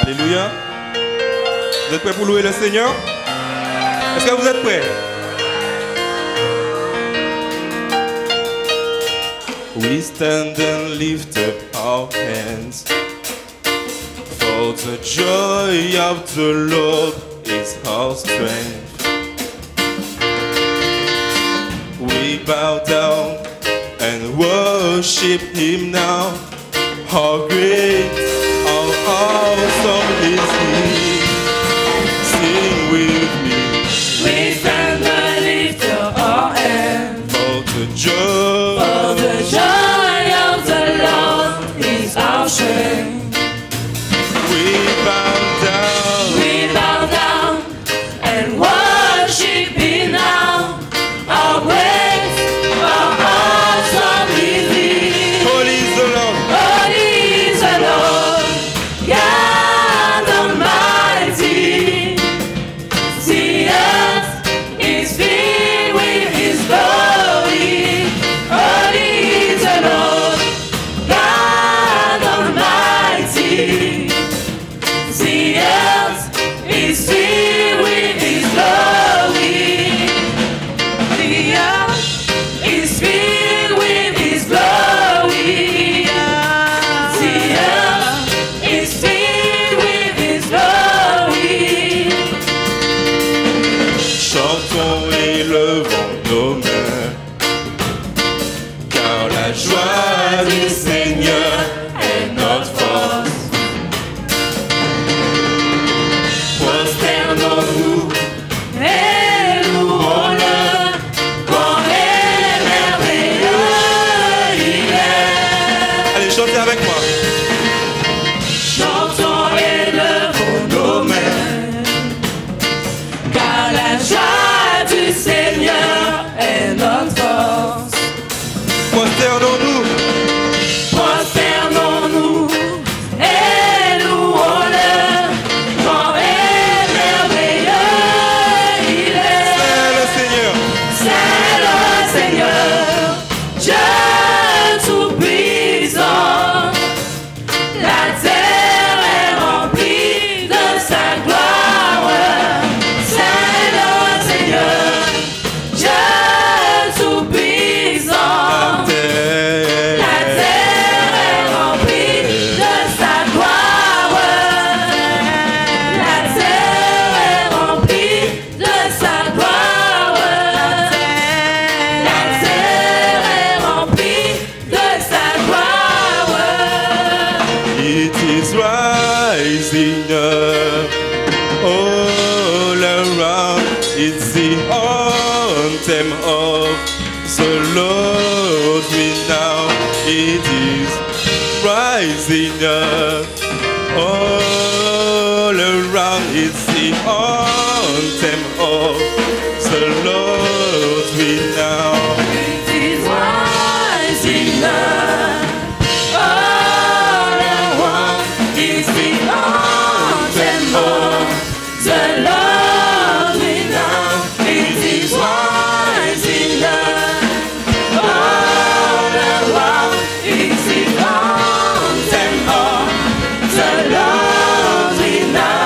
Alléluia. Vous êtes prêts pour louer le Seigneur? Est-ce que vous êtes prêts? We stand and lift up our hands, for the joy of the Lord is our strength. We bow down and worship Him now. How great, how awesome is He. Sing with me. We stand and lift up our hands, For the joy, for the joy of the Lord is our strength. we bow down And worship Him now. Our praise, our awesome is He. Holy is the Lord. Holy is the Lord, God Almighty. The earth is filled with His glory. Holy is the Lord, God Almighty. The earth is filled with His glory. The earth is filled with His glory. The earth is filled with His glory. Chantons et levons nos mains, car la joie du Seigneur est notre force. Prosternons-nous et louons-le, quand merveilleux il est. Allez, chantez avec moi. Chantons et levons nos mains, car la joie du Seigneur est notre force. Prosternons-nous. Prosternons-nous et louons-le, grand et merveilleux il est. C'est le Seigneur. C'est le Seigneur, Dieu tout-puissant. La terre est remplie de sa gloire. C'est le Seigneur, Dieu tout-puissant. La terre est remplie de sa gloire. La terre est remplie de sa gloire. La terre est remplie de sa gloire. It is rising up all around. It's the anthem of the Lord we now. It is rising up all around. It's the anthem of the Lord we now. It is rising up all around. It's the anthem of the Lord we know. It is rising up all around. It's the anthem of the Lord we know.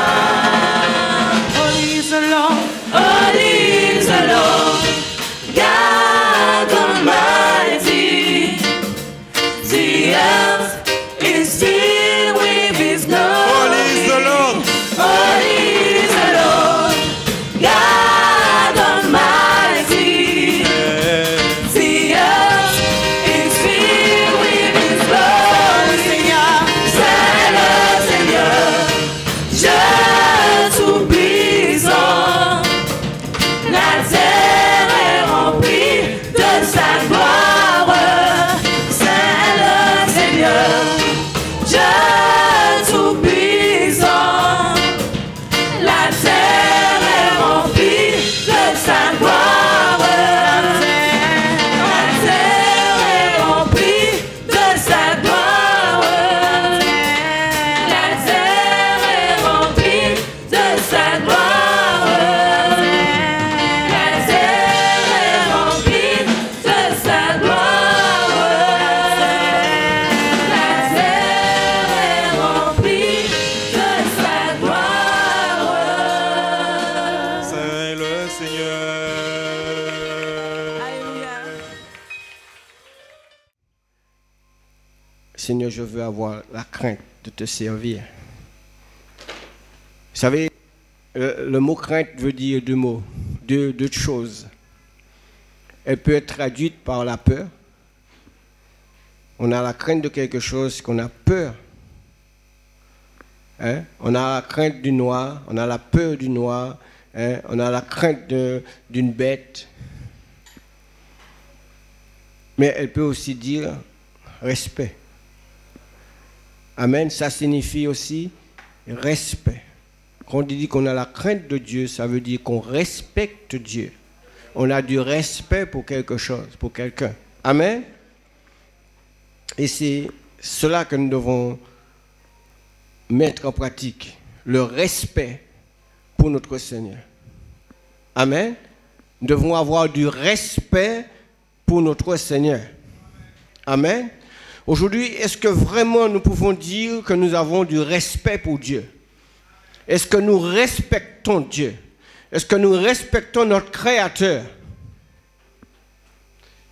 Holy is the Lord, holy is the Lord, God Almighty. Seigneur, je veux avoir la crainte de te servir. Vous savez, le mot crainte veut dire deux mots, deux choses. Elle peut être traduite par la peur. On a la crainte de quelque chose qu'on a peur. Hein? On a la crainte du noir, on a la peur du noir, hein? On a la crainte d'une bête. Mais elle peut aussi dire respect. Amen. Ça signifie aussi respect. Quand on dit qu'on a la crainte de Dieu, ça veut dire qu'on respecte Dieu. On a du respect pour quelque chose, pour quelqu'un. Amen. Et c'est cela que nous devons mettre en pratique. Le respect pour notre Seigneur. Amen. Nous devons avoir du respect pour notre Seigneur. Amen. Aujourd'hui, est-ce que vraiment nous pouvons dire que nous avons du respect pour Dieu? Est-ce que nous respectons Dieu? Est-ce que nous respectons notre Créateur?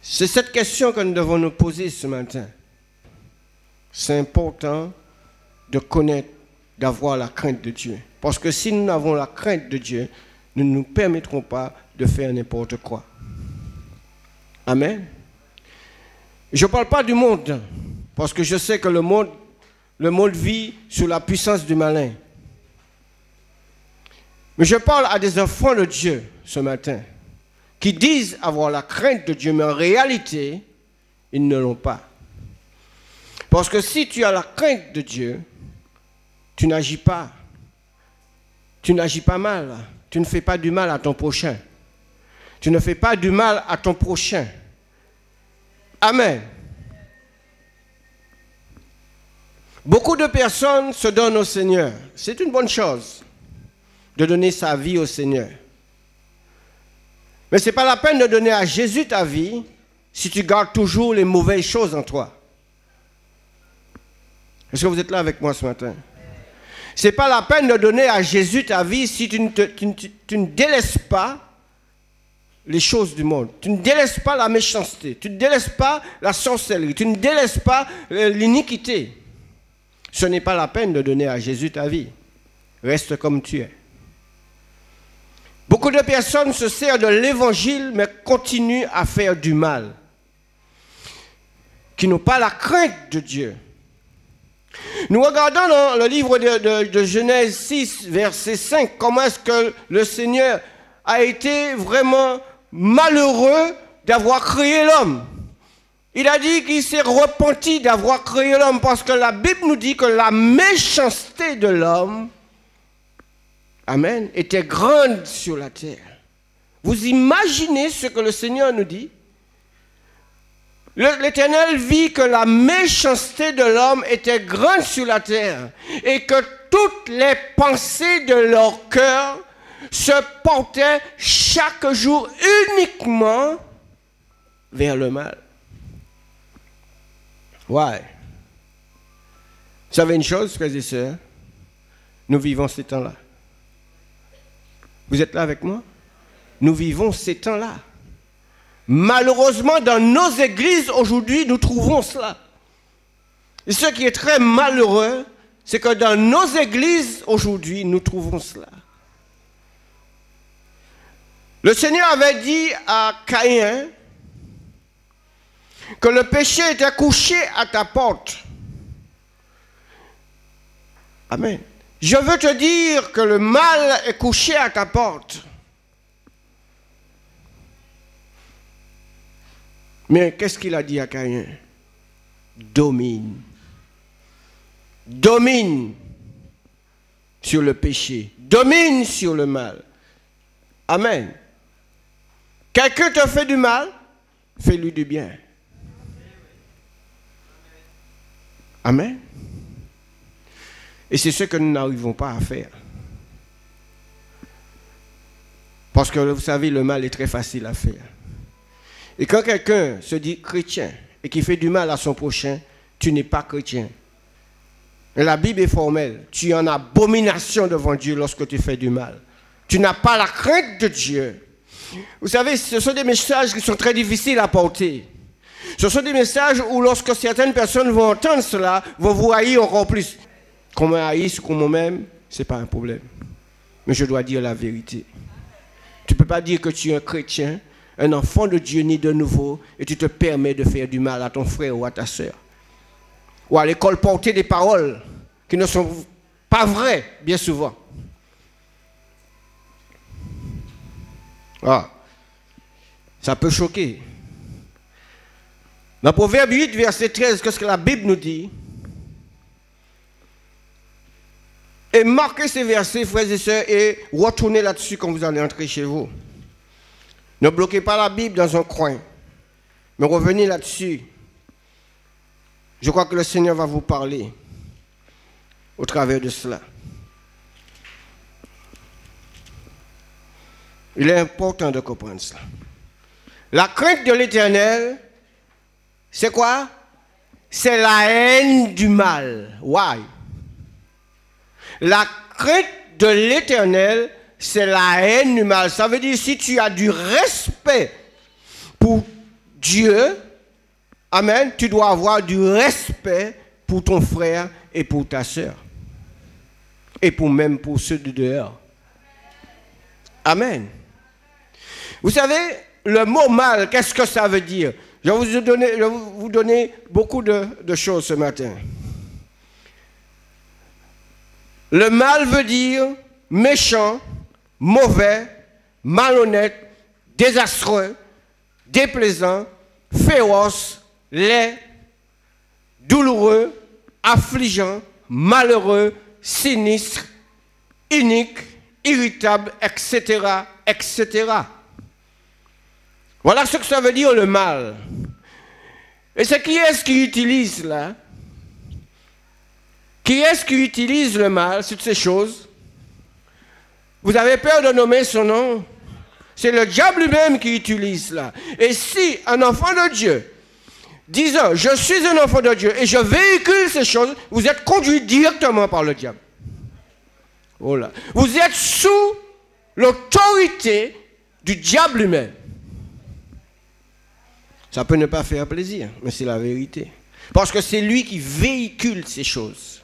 C'est cette question que nous devons nous poser ce matin. C'est important de connaître, d'avoir la crainte de Dieu. Parce que si nous avons la crainte de Dieu, nous ne nous permettrons pas de faire n'importe quoi. Amen. Je ne parle pas du monde, parce que je sais que le monde vit sous la puissance du malin. Mais je parle à des enfants de Dieu ce matin, qui disent avoir la crainte de Dieu, mais en réalité, ils ne l'ont pas. Parce que si tu as la crainte de Dieu, tu n'agis pas. Tu n'agis pas mal. Tu ne fais pas du mal à ton prochain. Tu ne fais pas du mal à ton prochain. Amen. Beaucoup de personnes se donnent au Seigneur. C'est une bonne chose de donner sa vie au Seigneur. Mais ce n'est pas la peine de donner à Jésus ta vie si tu gardes toujours les mauvaises choses en toi. Est-ce que vous êtes là avec moi ce matin? Ce n'est pas la peine de donner à Jésus ta vie si tu ne délaisses pas les choses du monde. Tu ne délaisses pas la méchanceté. Tu ne délaisses pas la sorcellerie. Tu ne délaisses pas l'iniquité. Ce n'est pas la peine de donner à Jésus ta vie. Reste comme tu es. Beaucoup de personnes se servent de l'évangile mais continuent à faire du mal. Qui n'ont pas la crainte de Dieu. Nous regardons dans le livre de Genèse 6, verset 5, comment est-ce que le Seigneur a été vraiment malheureux d'avoir créé l'homme. Il a dit qu'il s'est repenti d'avoir créé l'homme parce que la Bible nous dit que la méchanceté de l'homme, amen, était grande sur la terre. Vous imaginez ce que le Seigneur nous dit? L'Éternel vit que la méchanceté de l'homme était grande sur la terre et que toutes les pensées de leur cœur se portaient chaque jour uniquement vers le mal. Ouais. Vous savez une chose, frères et sœurs? Nous vivons ces temps-là. Vous êtes là avec moi? Nous vivons ces temps-là. Malheureusement, dans nos églises, aujourd'hui, nous trouvons cela. Et ce qui est très malheureux, c'est que dans nos églises, aujourd'hui, nous trouvons cela. Le Seigneur avait dit à Caïn que le péché était couché à ta porte. Amen. Je veux te dire que le mal est couché à ta porte. Mais qu'est-ce qu'il a dit à Caïn? Domine. Domine sur le péché. Domine sur le mal. Amen. Quelqu'un te fait du mal, fais-lui du bien. Amen. Et c'est ce que nous n'arrivons pas à faire. Parce que vous savez, le mal est très facile à faire. Et quand quelqu'un se dit chrétien et qui fait du mal à son prochain, tu n'es pas chrétien. Et la Bible est formelle. Tu es en abomination devant Dieu lorsque tu fais du mal. Tu n'as pas la crainte de Dieu. Vous savez, ce sont des messages qui sont très difficiles à porter. Ce sont des messages où lorsque certaines personnes vont entendre cela, vont vous haïr encore plus. Qu'on me haïsse ou qu'on m'aime, ce n'est pas un problème. Mais je dois dire la vérité. Tu ne peux pas dire que tu es un chrétien, un enfant de Dieu né de nouveau, et tu te permets de faire du mal à ton frère ou à ta soeur. Ou à l'école porter des paroles qui ne sont pas vraies, bien souvent. Ah, ça peut choquer. Dans Proverbe 8, verset 13, qu'est-ce que la Bible nous dit? Et marquez ces versets, frères et sœurs, et retournez là-dessus quand vous allez entrer chez vous. Ne bloquez pas la Bible dans un coin, mais revenez là-dessus. Je crois que le Seigneur va vous parler au travers de cela. Il est important de comprendre cela. La crainte de l'Éternel, c'est quoi? C'est la haine du mal. Why? La crainte de l'Éternel, c'est la haine du mal. Ça veut dire si tu as du respect pour Dieu, amen, tu dois avoir du respect pour ton frère et pour ta soeur. Et même pour ceux de dehors. Amen. Vous savez, le mot mal, qu'est-ce que ça veut dire? Je vais vous donner beaucoup de choses ce matin. Le mal veut dire méchant, mauvais, malhonnête, désastreux, déplaisant, féroce, laid, douloureux, affligeant, malheureux, sinistre, inique, irritable, etc., etc. Voilà ce que ça veut dire le mal. Et c'est qui est-ce qui utilise là? Qui est-ce qui utilise le mal, toutes ces choses? Vous avez peur de nommer son nom? C'est le diable lui-même qui utilise cela. Et si un enfant de Dieu, disant, je suis un enfant de Dieu et je véhicule ces choses, vous êtes conduit directement par le diable. Oh là. Vous êtes sous l'autorité du diable lui-même. Ça peut ne pas faire plaisir, mais c'est la vérité. Parce que c'est lui qui véhicule ces choses.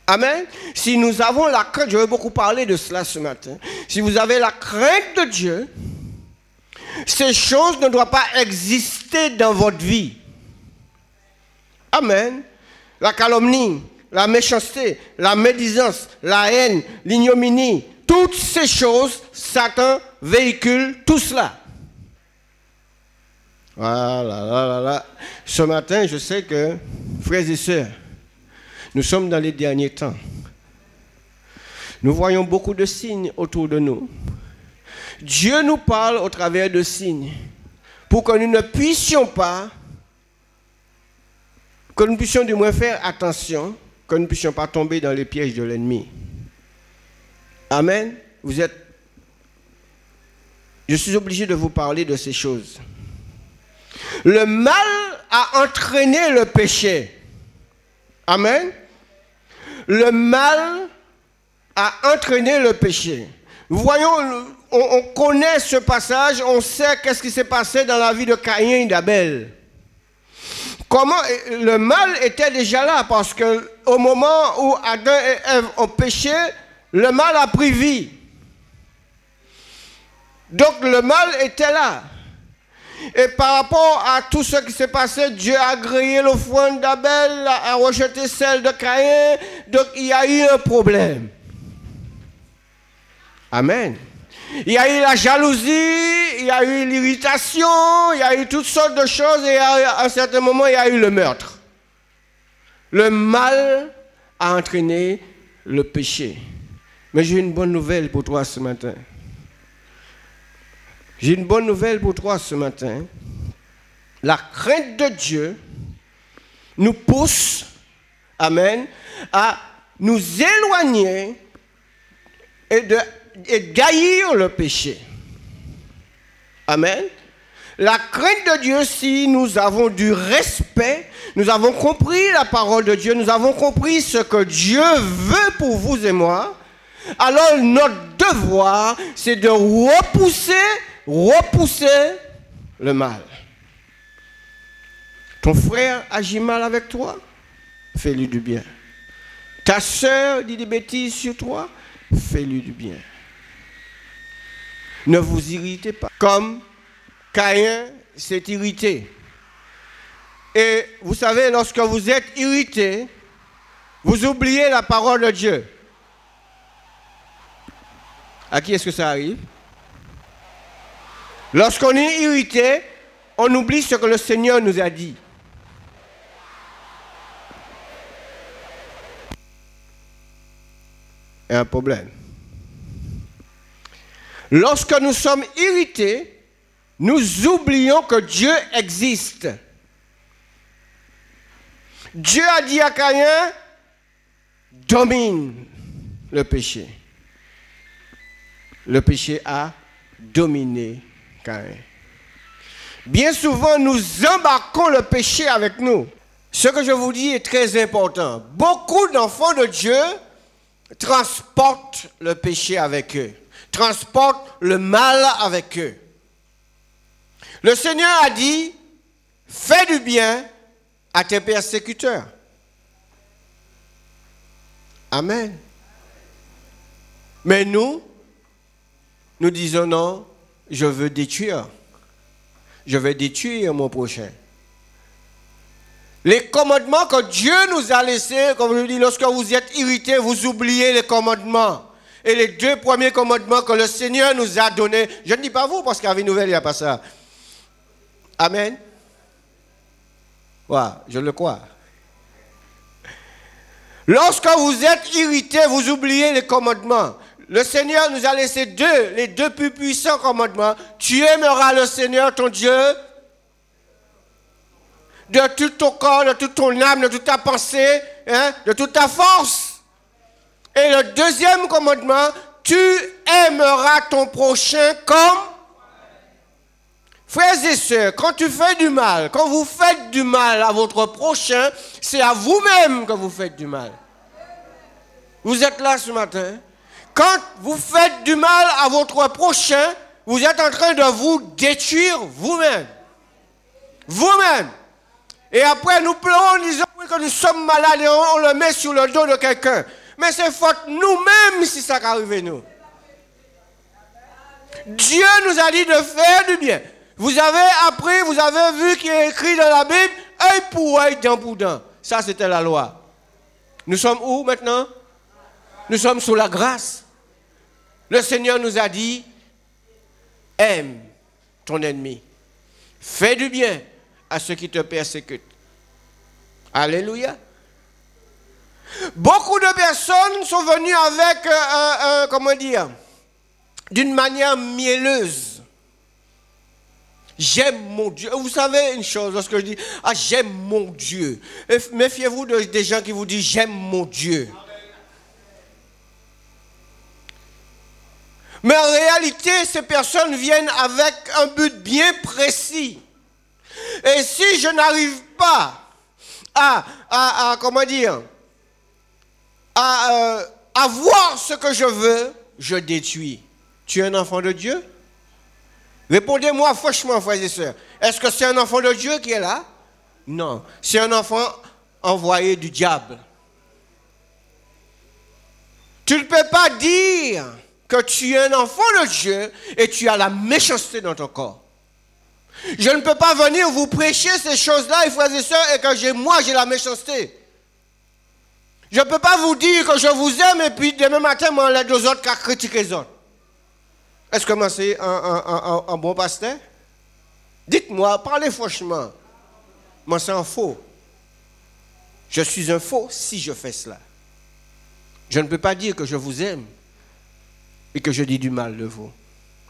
Amen. Si nous avons la crainte, je vais beaucoup parler de cela ce matin. Si vous avez la crainte de Dieu, ces choses ne doivent pas exister dans votre vie. Amen. La calomnie, la méchanceté, la médisance, la haine, l'ignominie, toutes ces choses, Satan véhicule tout cela. Voilà. Ce matin, je sais que, frères et sœurs, nous sommes dans les derniers temps. Nous voyons beaucoup de signes autour de nous. Dieu nous parle au travers de signes pour que nous ne puissions pas, que nous puissions du moins faire attention, que nous ne puissions pas tomber dans les pièges de l'ennemi. Amen. Je suis obligé de vous parler de ces choses. Le mal a entraîné le péché. Amen. Le mal a entraîné le péché. Voyons, on connaît ce passage, on sait qu'est-ce qui s'est passé dans la vie de Caïn et d'Abel. Comment le mal était déjà là, parce que au moment où Adam et Ève ont péché, le mal a pris vie. Donc le mal était là. Et par rapport à tout ce qui s'est passé, Dieu a grillé l'offrande d'Abel, a rejeté celle de Caïn. Donc il y a eu un problème. Amen. Il y a eu la jalousie, il y a eu l'irritation, il y a eu toutes sortes de choses et à un certain moment, il y a eu le meurtre. Le mal a entraîné le péché. Mais j'ai une bonne nouvelle pour toi ce matin. J'ai une bonne nouvelle pour toi ce matin. La crainte de Dieu nous pousse, amen, à nous éloigner et d'haïr le péché. Amen. La crainte de Dieu, si nous avons du respect, nous avons compris la parole de Dieu, nous avons compris ce que Dieu veut pour vous et moi, alors notre devoir, c'est de repousser le mal. Ton frère agit mal avec toi, fais-lui du bien. Ta sœur dit des bêtises sur toi, fais-lui du bien. Ne vous irritez pas. Comme Caïn s'est irrité. Et vous savez, lorsque vous êtes irrité, vous oubliez la parole de Dieu. À qui est-ce que ça arrive? Lorsqu'on est irrité, on oublie ce que le Seigneur nous a dit. Il y a un problème. Lorsque nous sommes irrités, nous oublions que Dieu existe. Dieu a dit à Caïn, domine le péché. Le péché a dominé Caïn. Bien souvent, nous embarquons le péché avec nous. Ce que je vous dis est très important. Beaucoup d'enfants de Dieu transportent le péché avec eux, transportent le mal avec eux. Le Seigneur a dit, fais du bien à tes persécuteurs. Amen. Mais nous disons non, je veux détruire. Je vais détruire mon prochain. Les commandements que Dieu nous a laissés, comme je dis, lorsque vous êtes irrité, vous oubliez les commandements. Et les 2 premiers commandements que le Seigneur nous a donnés, je ne dis pas vous, parce qu'à Vie Nouvelle, il n'y a pas ça. Amen. Ouais, je le crois. Lorsque vous êtes irrité, vous oubliez les commandements. Le Seigneur nous a laissé les 2 plus puissants commandements. Tu aimeras le Seigneur, ton Dieu, de tout ton corps, de toute ton âme, de toute ta pensée, hein, de toute ta force. Et le 2e commandement, tu aimeras ton prochain comme... Frères et sœurs, quand tu fais du mal, quand vous faites du mal à votre prochain, c'est à vous-même que vous faites du mal. Vous êtes là ce matin. Quand vous faites du mal à votre prochain, vous êtes en train de vous détruire vous-même. Vous-même. Et après, nous pleurons en disant que nous sommes malades et on le met sur le dos de quelqu'un. Mais c'est faute nous-mêmes si ça arrive à nous. Dieu nous a dit de faire du bien. Vous avez appris, vous avez vu qu'il est écrit dans la Bible, œil pour œil, dent pour dent. Ça, c'était la loi. Nous sommes où maintenant? Nous sommes sous la grâce. Le Seigneur nous a dit, aime ton ennemi. Fais du bien à ceux qui te persécutent. Alléluia. Beaucoup de personnes sont venues avec, comment dire, d'une manière mielleuse. J'aime mon Dieu. Vous savez une chose, lorsque je dis, ah, j'aime mon Dieu. Méfiez-vous des gens qui vous disent, j'aime mon Dieu. Mais en réalité, ces personnes viennent avec un but bien précis. Et si je n'arrive pas à comment dire, à avoir ce que je veux, je détruis. Tu es un enfant de Dieu? Répondez-moi franchement, frères et sœurs. Est-ce que c'est un enfant de Dieu qui est là? Non. C'est un enfant envoyé du diable. Tu ne peux pas dire que tu es un enfant de Dieu et tu as la méchanceté dans ton corps. Je ne peux pas venir vous prêcher ces choses-là, frères et sœurs, et que moi j'ai la méchanceté. Je ne peux pas vous dire que je vous aime et puis demain matin, moi, on l'aide aux autres qu'à critiquer les autres. Est-ce que moi, c'est un bon pasteur? Dites-moi, parlez franchement. Moi, c'est un faux. Je suis un faux si je fais cela. Je ne peux pas dire que je vous aime et que je dis du mal de vous.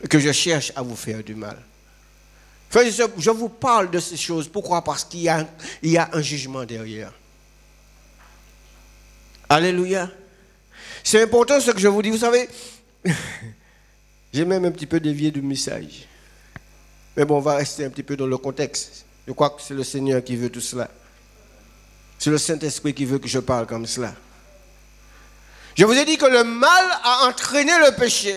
Et que je cherche à vous faire du mal. Frères et sœurs, je vous parle de ces choses. Pourquoi? Parce qu'il y a un jugement derrière. Alléluia. C'est important ce que je vous dis. Vous savez... J'ai même un petit peu dévié du message. Mais bon, on va rester un petit peu dans le contexte. Je crois que c'est le Seigneur qui veut tout cela. C'est le Saint-Esprit qui veut que je parle comme cela. Je vous ai dit que le mal a entraîné le péché.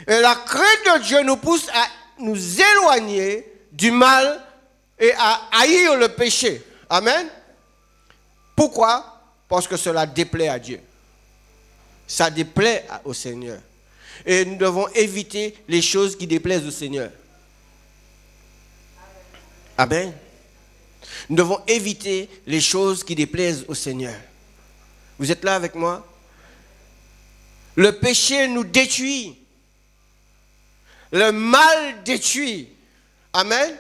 Et la crainte de Dieu nous pousse à nous éloigner du mal et à haïr le péché. Amen. Pourquoi? Parce que cela déplaît à Dieu. Ça déplaît au Seigneur. Et nous devons éviter les choses qui déplaisent au Seigneur. Amen. Nous devons éviter les choses qui déplaisent au Seigneur. Vous êtes là avec moi? Le péché nous détruit. Le mal détruit. Amen.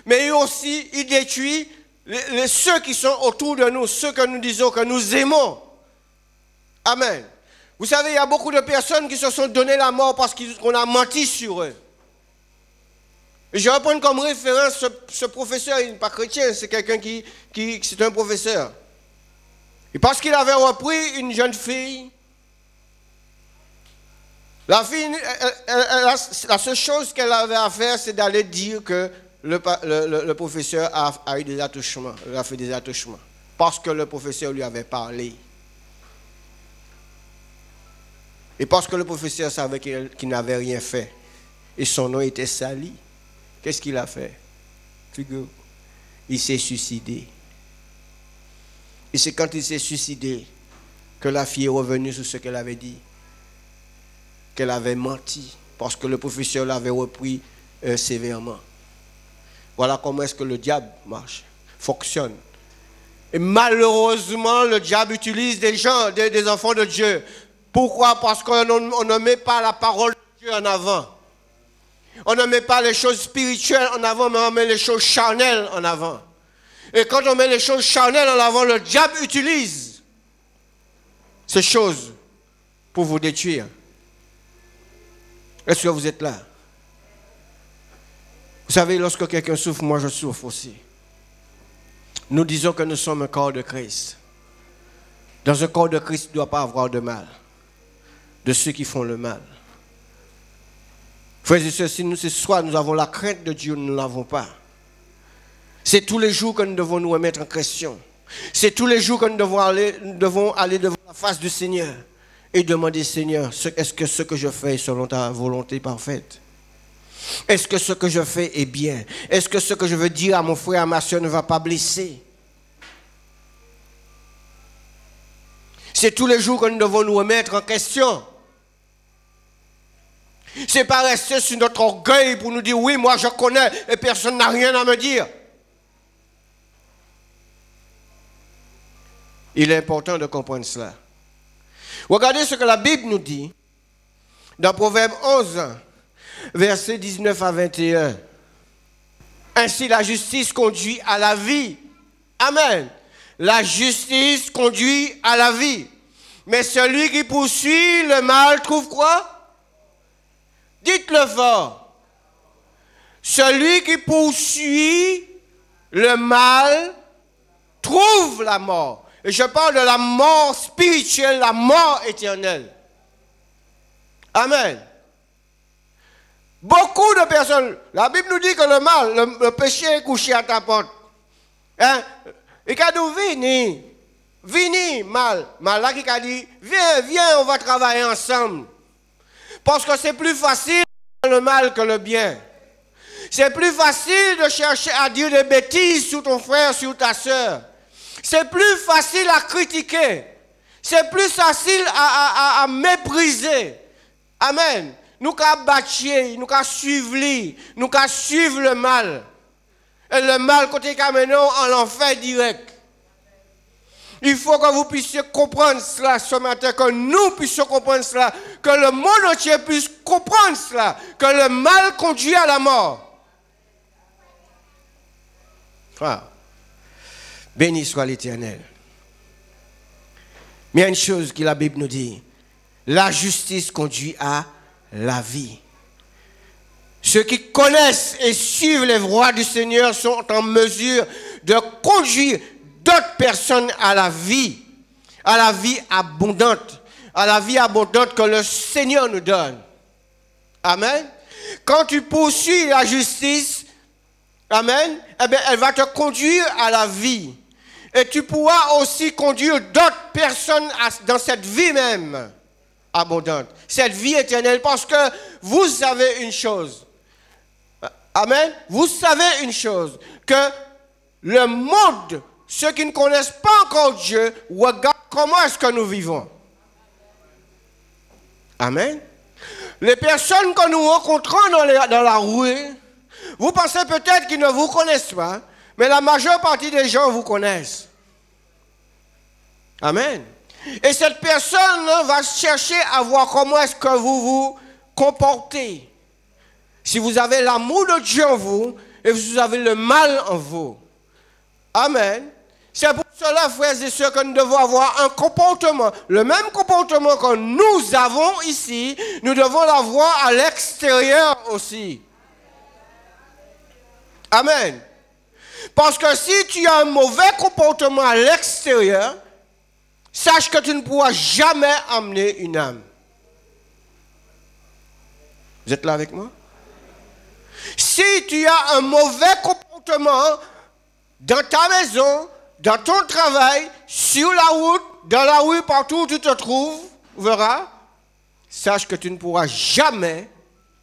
Mais aussi, il détruit ceux qui sont autour de nous, ceux que nous disons que nous aimons. Amen. Vous savez, il y a beaucoup de personnes qui se sont donné la mort parce qu'on a menti sur eux. Et je vais prendre comme référence ce professeur, il n'est pas chrétien, c'est quelqu'un c'est un professeur. Et parce qu'il avait repris une jeune fille, la fille, la seule chose qu'elle avait à faire, c'est d'aller dire que le professeur a eu des attouchements, il a fait des attouchements, parce que le professeur lui avait parlé. Et parce que le professeur savait qu'il n'avait rien fait, et son nom était sali, qu'est-ce qu'il a fait? Il s'est suicidé. Et c'est quand il s'est suicidé que la fille est revenue sur ce qu'elle avait dit. Qu'elle avait menti. Parce que le professeur l'avait repris sévèrement. Voilà comment est-ce que le diable marche, fonctionne. Et malheureusement, le diable utilise des gens, des enfants de Dieu. Pourquoi? Parce qu'on ne met pas la parole de Dieu en avant. On ne met pas les choses spirituelles en avant, mais on met les choses charnelles en avant. Et quand on met les choses charnelles en avant, le diable utilise ces choses pour vous détruire. Est-ce que vous êtes là? Vous savez, lorsque quelqu'un souffre, moi je souffre aussi. Nous disons que nous sommes un corps de Christ. Dans un corps de Christ, il ne doit pas avoir de mal. De ceux qui font le mal. Frères et sœurs, si nous, ce soir, nous avons la crainte de Dieu, nous ne l'avons pas. C'est tous les jours que nous devons nous remettre en question. C'est tous les jours que nous devons aller devant la face du Seigneur et demander, Seigneur, est-ce que ce que je fais est selon ta volonté parfaite? Est-ce que ce que je fais est bien? Est-ce que ce que je veux dire à mon frère, à ma soeur ne va pas blesser? C'est tous les jours que nous devons nous remettre en question. C'est pas rester sur notre orgueil pour nous dire, oui, moi je connais et personne n'a rien à me dire. Il est important de comprendre cela. Regardez ce que la Bible nous dit dans Proverbe 11, versets 19 à 21. Ainsi la justice conduit à la vie. Amen. La justice conduit à la vie. Mais celui qui poursuit le mal trouve quoi? Dites-le fort. Celui qui poursuit le mal trouve la mort. Et je parle de la mort spirituelle, la mort éternelle. Amen. Beaucoup de personnes, la Bible nous dit que le mal, le péché est couché à ta porte. Hein? Et quand nous vini, mal là qui a dit, viens, on va travailler ensemble. Parce que c'est plus facile le mal que le bien. C'est plus facile de chercher à dire des bêtises sur ton frère, sur ta soeur. C'est plus facile à critiquer. C'est plus facile à mépriser. Amen. Nous qu'à bâtir, nous qu'à suivre lui, nous qu'à suivre le mal. Et le mal, côté Cameroun, en l'enfer direct. Il faut que vous puissiez comprendre cela ce matin, que nous puissions comprendre cela, que le monde entier puisse comprendre cela, que le mal conduit à la mort. Wow. Béni soit l'Éternel. Mais il y a une chose que la Bible nous dit. La justice conduit à la vie. Ceux qui connaissent et suivent les voies du Seigneur sont en mesure de conduire d'autres personnes à la vie abondante, que le Seigneur nous donne. Amen. Quand tu poursuis la justice, amen, eh bien, elle va te conduire à la vie. Et tu pourras aussi conduire d'autres personnes dans cette vie même abondante, cette vie éternelle, parce que vous savez une chose. Amen. Vous savez une chose, que le monde, ceux qui ne connaissent pas encore Dieu, regardent comment est-ce que nous vivons. Amen. Les personnes que nous rencontrons dans la rue, vous pensez peut-être qu'ils ne vous connaissent pas, mais la majeure partie des gens vous connaissent. Amen. Et cette personne va chercher à voir comment est-ce que vous vous comportez. Si vous avez l'amour de Dieu en vous et vous avez le mal en vous. Amen. C'est pour cela, frères et sœurs, que nous devons avoir un comportement. Le même comportement que nous avons ici, nous devons l'avoir à l'extérieur aussi. Amen. Parce que si tu as un mauvais comportement à l'extérieur, sache que tu ne pourras jamais amener une âme. Vous êtes là avec moi? Si tu as un mauvais comportement dans ta maison, dans ton travail, sur la route, dans la rue, partout où tu te trouves, verras, sache que tu ne pourras jamais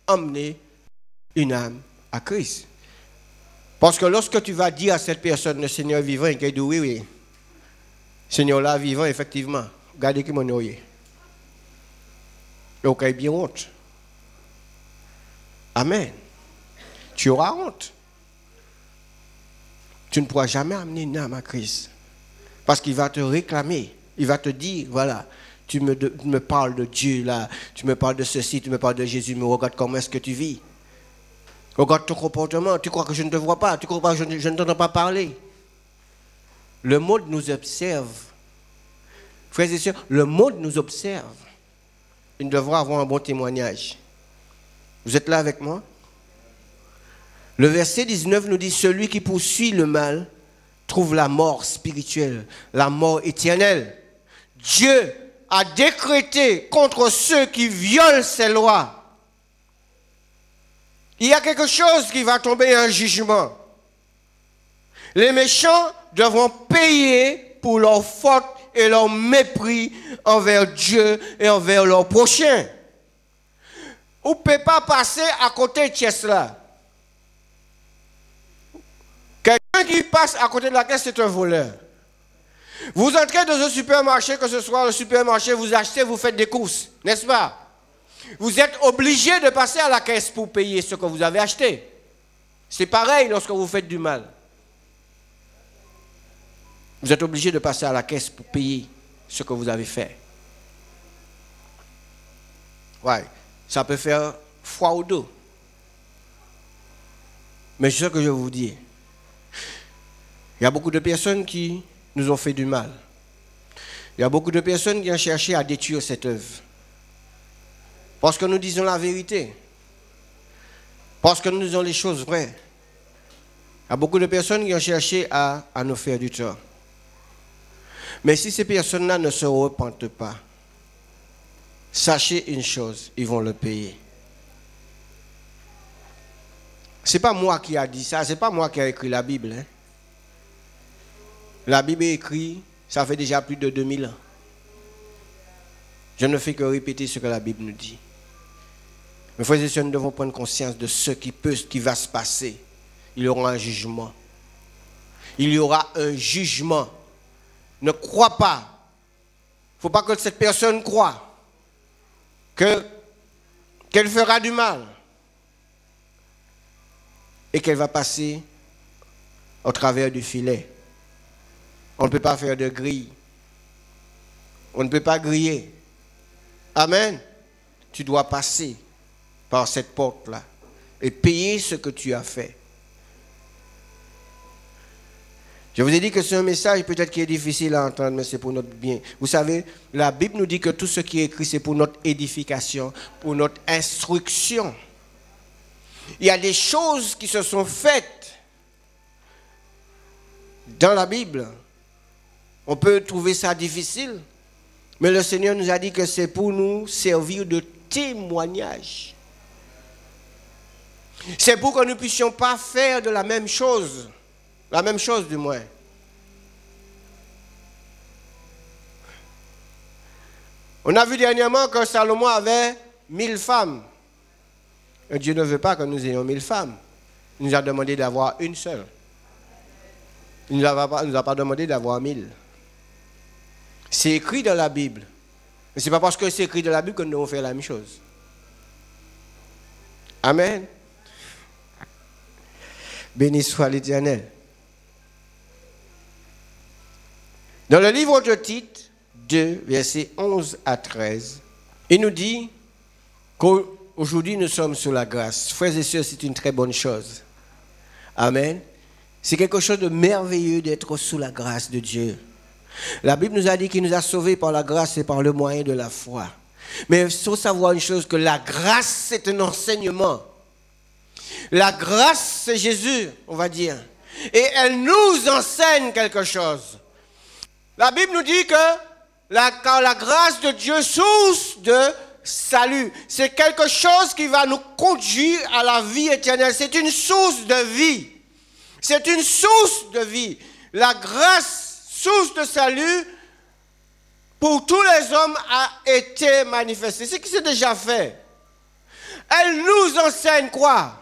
emmener une âme à Christ. Parce que lorsque tu vas dire à cette personne, le Seigneur vivant, il dit oui, oui. Seigneur là vivant, effectivement. Regardez qui mon oeil. Donc, il y a bien honte. Amen. Tu auras honte. Tu ne pourras jamais amener une âme à Christ. Parce qu'il va te réclamer. Il va te dire, voilà, tu me parles de Dieu là, tu me parles de ceci, tu me parles de Jésus, mais regarde comment est-ce que tu vis. Regarde ton comportement, tu crois que je ne te vois pas, tu crois que je ne t'entends pas parler. Le monde nous observe. Frères et sœurs, le monde nous observe. Il devra avoir un bon témoignage. Vous êtes là avec moi? Le verset 19 nous dit, celui qui poursuit le mal trouve la mort spirituelle, la mort éternelle. Dieu a décrété contre ceux qui violent ses lois. Il y a quelque chose qui va tomber en jugement. Les méchants devront payer pour leurs fautes et leur mépris envers Dieu et envers leur prochain. Vous ne pouvez pas passer à côté de cela. Quelqu'un qui passe à côté de la caisse, c'est un voleur. Vous entrez dans un supermarché, que ce soit le supermarché, vous achetez, vous faites des courses, n'est-ce pas? Vous êtes obligé de passer à la caisse pour payer ce que vous avez acheté. C'est pareil lorsque vous faites du mal. Vous êtes obligé de passer à la caisse pour payer ce que vous avez fait. Ouais, ça peut faire froid au dos. Mais c'est ce que je vous dis. Il y a beaucoup de personnes qui nous ont fait du mal. Il y a beaucoup de personnes qui ont cherché à détruire cette œuvre. Parce que nous disons la vérité. Parce que nous disons les choses vraies. Il y a beaucoup de personnes qui ont cherché à nous faire du tort. Mais si ces personnes-là ne se repentent pas, sachez une chose, ils vont le payer. Ce n'est pas moi qui ai dit ça, ce n'est pas moi qui ai écrit la Bible. Hein. La Bible est écrite, ça fait déjà plus de 2000 ans. Je ne fais que répéter ce que la Bible nous dit. Mes frères et sœurs, nous devons prendre conscience de ce qui va se passer. Il y aura un jugement. Il y aura un jugement. Ne crois pas. Il ne faut pas que cette personne croie qu'elle fera du mal et qu'elle va passer au travers du filet. On ne peut pas faire de grille. On ne peut pas griller. Amen. Tu dois passer par cette porte-là et payer ce que tu as fait. Je vous ai dit que c'est un message peut-être qui est difficile à entendre, mais c'est pour notre bien. Vous savez, la Bible nous dit que tout ce qui est écrit, c'est pour notre édification, pour notre instruction. Il y a des choses qui se sont faites dans la Bible. On peut trouver ça difficile, mais le Seigneur nous a dit que c'est pour nous servir de témoignage. C'est pour que nous ne puissions pas faire de la même chose du moins. On a vu dernièrement que Salomon avait 1000 femmes. Et Dieu ne veut pas que nous ayons 1000 femmes. Il nous a demandé d'avoir une seule. Il ne nous a pas demandé d'avoir 1000. C'est écrit dans la Bible. Mais ce n'est pas parce que c'est écrit dans la Bible que nous devons faire la même chose. Amen. Béni soit l'Éternel. Dans le livre de Tite 2, versets 11 à 13, il nous dit qu'aujourd'hui nous sommes sous la grâce. Frères et sœurs, c'est une très bonne chose. Amen. C'est quelque chose de merveilleux d'être sous la grâce de Dieu. La Bible nous a dit qu'il nous a sauvés par la grâce et par le moyen de la foi. Mais il faut savoir une chose, que la grâce, c'est un enseignement. La grâce, c'est Jésus, on va dire. Et elle nous enseigne quelque chose. La Bible nous dit que quand la grâce de Dieu, source de salut, c'est quelque chose qui va nous conduire à la vie éternelle. C'est une source de vie. C'est une source de vie. La grâce, source de salut, pour tous les hommes a été manifestée. C'est ce qui s'est déjà fait. Elle nous enseigne quoi?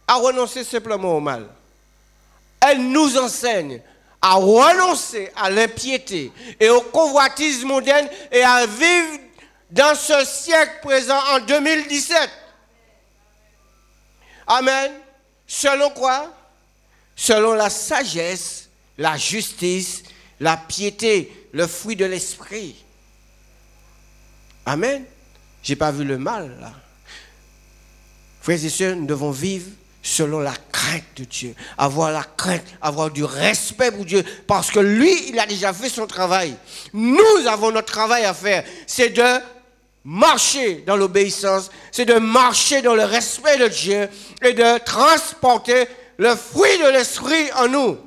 À renoncer simplement au mal. Elle nous enseigne à renoncer à l'impiété et au convoitisme moderne et à vivre dans ce siècle présent en 2017. Amen. Selon quoi? Selon la sagesse, la justice, la piété, le fruit de l'esprit. Amen. Je n'ai pas vu le mal là. Frères et sœurs, nous devons vivre selon la crainte de Dieu. Avoir la crainte, avoir du respect pour Dieu. Parce que lui, il a déjà fait son travail. Nous avons notre travail à faire. C'est de marcher dans l'obéissance. C'est de marcher dans le respect de Dieu. Et de transporter le fruit de l'esprit en nous.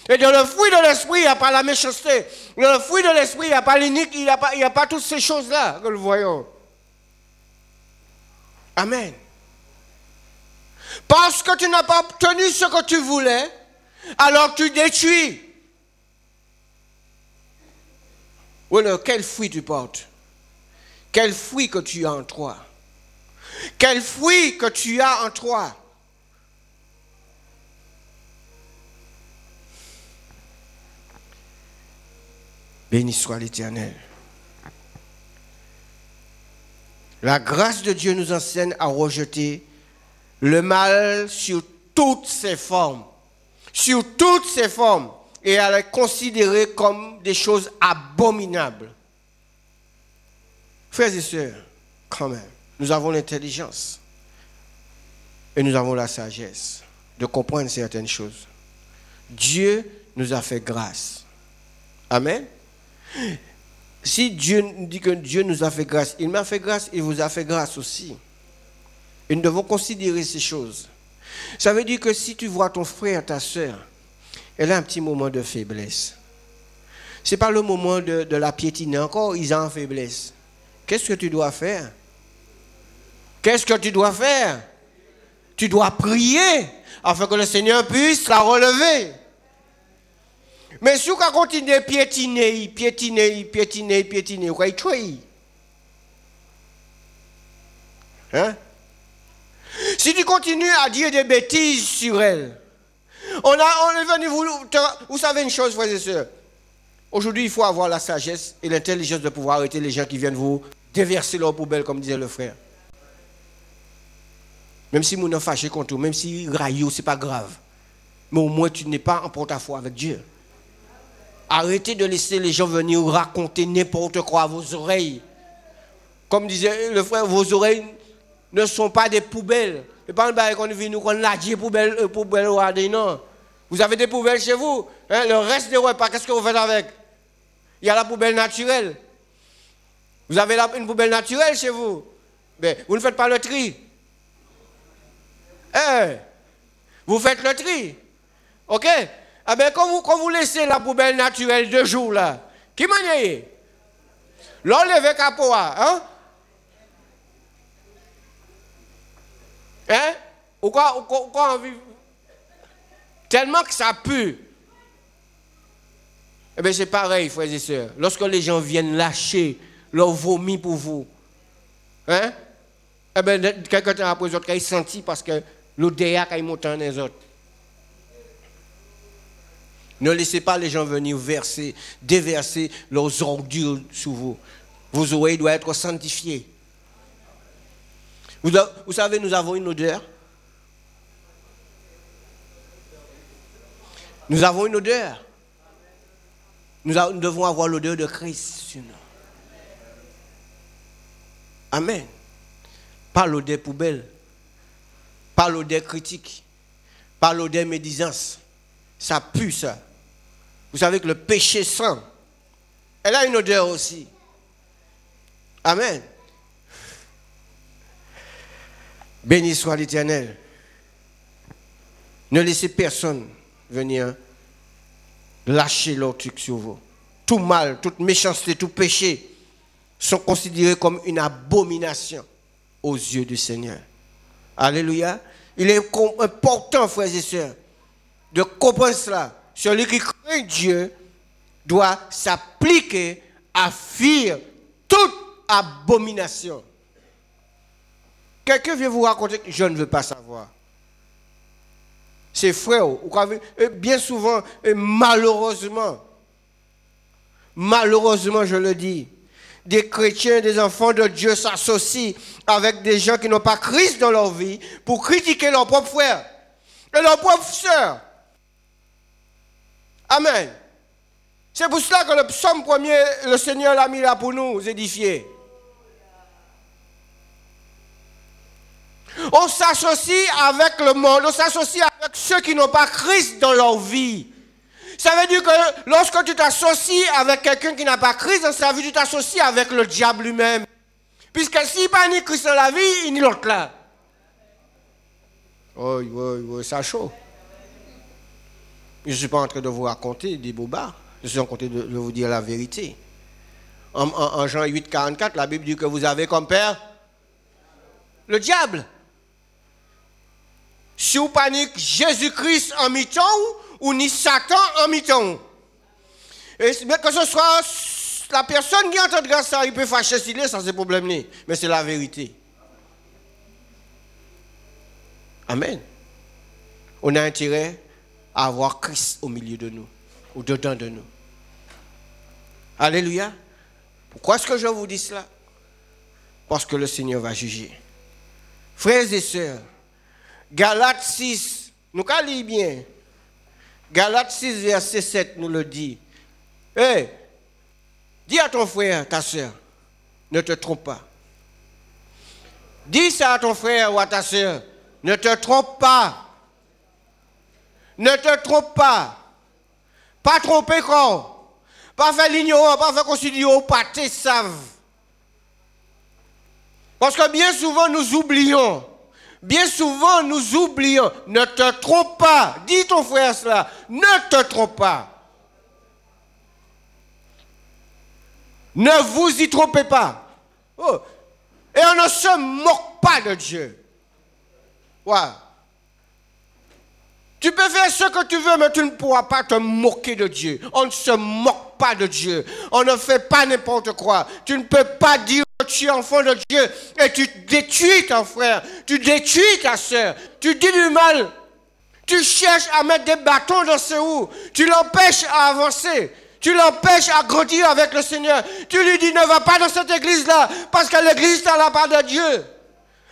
Et dans le fruit de l'esprit, il n'y a pas la méchanceté. Dans le fruit de l'esprit, il n'y a pas l'inique, il n'y a pas toutes ces choses-là que nous voyons. Amen. Parce que tu n'as pas obtenu ce que tu voulais, alors tu détruis. Ou alors, quel fruit tu portes? Quel fruit que tu as en toi? Quel fruit que tu as en toi? Béni soit l'Éternel. La grâce de Dieu nous enseigne à rejeter le mal sur toutes ses formes. Sur toutes ses formes. Et à les considérer comme des choses abominables. Frères et sœurs, quand même, nous avons l'intelligence. Et nous avons la sagesse de comprendre certaines choses. Dieu nous a fait grâce. Amen. Si Dieu dit que Dieu nous a fait grâce, il m'a fait grâce, il vous a fait grâce aussi. Et nous devons considérer ces choses. Ça veut dire que si tu vois ton frère, ta soeur, elle a un petit moment de faiblesse. Ce n'est pas le moment de la piétiner. Encore, ils ont en faiblesse. Qu'est-ce que tu dois faire? Qu'est-ce que tu dois faire? Tu dois prier afin que le Seigneur puisse la relever. Mais si tu continues à piétiner, vous allez tuer. Hein? Si tu continues à dire des bêtises sur elle, on est venu vous savez une chose, frères et sœurs. Aujourd'hui, il faut avoir la sagesse et l'intelligence de pouvoir arrêter les gens qui viennent vous déverser leur poubelle, comme disait le frère. Même si vous n'êtes fâché contre vous, même si raillez, ce n'est pas grave. Mais au moins, tu n'es pas en porte-à-faux avec Dieu. Arrêtez de laisser les gens venir raconter n'importe quoi à vos oreilles. Comme disait le frère, vos oreilles ne sont pas des poubelles. Et pas qu'on vient nous qu'on a dit poubelle non. Vous avez des poubelles chez vous, hein? Le reste des repas, qu'est-ce que vous faites avec? Il y a la poubelle naturelle. Vous avez une poubelle naturelle chez vous. Mais vous ne faites pas le tri. Vous faites le tri. OK? Ah ben, quand vous laissez la poubelle naturelle 2 jours là, qui manière? L'enlever capoa, hein? Hein? Ou quoi on vit? Tellement que ça pue. Eh bien, c'est pareil, frères et sœurs. Lorsque les gens viennent lâcher leur vomi pour vous, hein? Eh bien, quelque temps après, ils ont senti parce que L'odeur qui monte dans les autres. Ne laissez pas les gens venir verser, déverser leurs ordures sur vous. Vos oreilles doivent être sanctifiées. Vous savez, nous avons une odeur. Nous avons une odeur. Nous devons avoir l'odeur de Christ sur nous. Amen. Pas l'odeur poubelle. Pas l'odeur critique. Pas l'odeur médisance. Ça pue ça. Vous savez que le péché sent. Elle a une odeur aussi. Amen. Béni soit l'Éternel. Ne laissez personne venir lâcher leur truc sur vous. Tout mal, toute méchanceté, tout péché sont considérés comme une abomination aux yeux du Seigneur. Alléluia. Il est important, frères et sœurs, de comprendre cela. Celui qui craint Dieu doit s'appliquer à fuir toute abomination. Quelqu'un vient vous raconter que je ne veux pas savoir. C'est frère, bien souvent, malheureusement, je le dis, des chrétiens, des enfants de Dieu s'associent avec des gens qui n'ont pas Christ dans leur vie pour critiquer leurs propres frères et leurs propres sœurs. Amen. C'est pour cela que le psaume 1er, le Seigneur l'a mis là pour nous édifier. On s'associe avec le monde, on s'associe avec ceux qui n'ont pas Christ dans leur vie. Ça veut dire que lorsque tu t'associes avec quelqu'un qui n'a pas Christ dans sa vie, tu t'associes avec le diable lui-même. Puisque s'il n'y a pas ni Christ dans la vie, il n'y a l'autre là. Oui, ça chaud. Je ne suis pas en train de vous raconter des bobards. Je suis en train de vous dire la vérité. En Jean 8, 44, la Bible dit que vous avez comme père le diable. Si vous paniquez Jésus-Christ en mi-temps ou ni Satan en mi-temps. Mais que ce soit la personne qui entendra ça, il peut fâcher s'il est, ça c'est problème. Mais c'est la vérité. Amen. On a intérêt à avoir Christ au milieu de nous, ou dedans de nous. Alléluia. Pourquoi est-ce que je vous dis cela? Parce que le Seigneur va juger. Frères et sœurs, Galates 6, nous allons bien. Galates 6, verset 7 nous le dit. Hey, dis à ton frère, ta sœur, ne te trompe pas. Dis ça à ton frère ou à ta sœur, ne te trompe pas. Ne te trompe pas. Pas tromper quoi. Pas faire l'ignorant, pas faire considérer au pâté savent. Parce que bien souvent nous oublions. Bien souvent nous oublions. Ne te trompe pas. Dis ton frère cela. Ne te trompe pas. Ne vous y trompez pas. Oh. Et on ne se moque pas de Dieu. Ouais. Tu peux faire ce que tu veux, mais tu ne pourras pas te moquer de Dieu. On ne se moque pas de Dieu. On ne fait pas n'importe quoi. Tu ne peux pas dire que tu es enfant de Dieu et tu détruis ton frère, tu détruis ta soeur, tu dis du mal. Tu cherches à mettre des bâtons dans ses roues. Tu l'empêches à avancer. Tu l'empêches à grandir avec le Seigneur. Tu lui dis ne va pas dans cette église-là parce que l'église n'est la part de Dieu.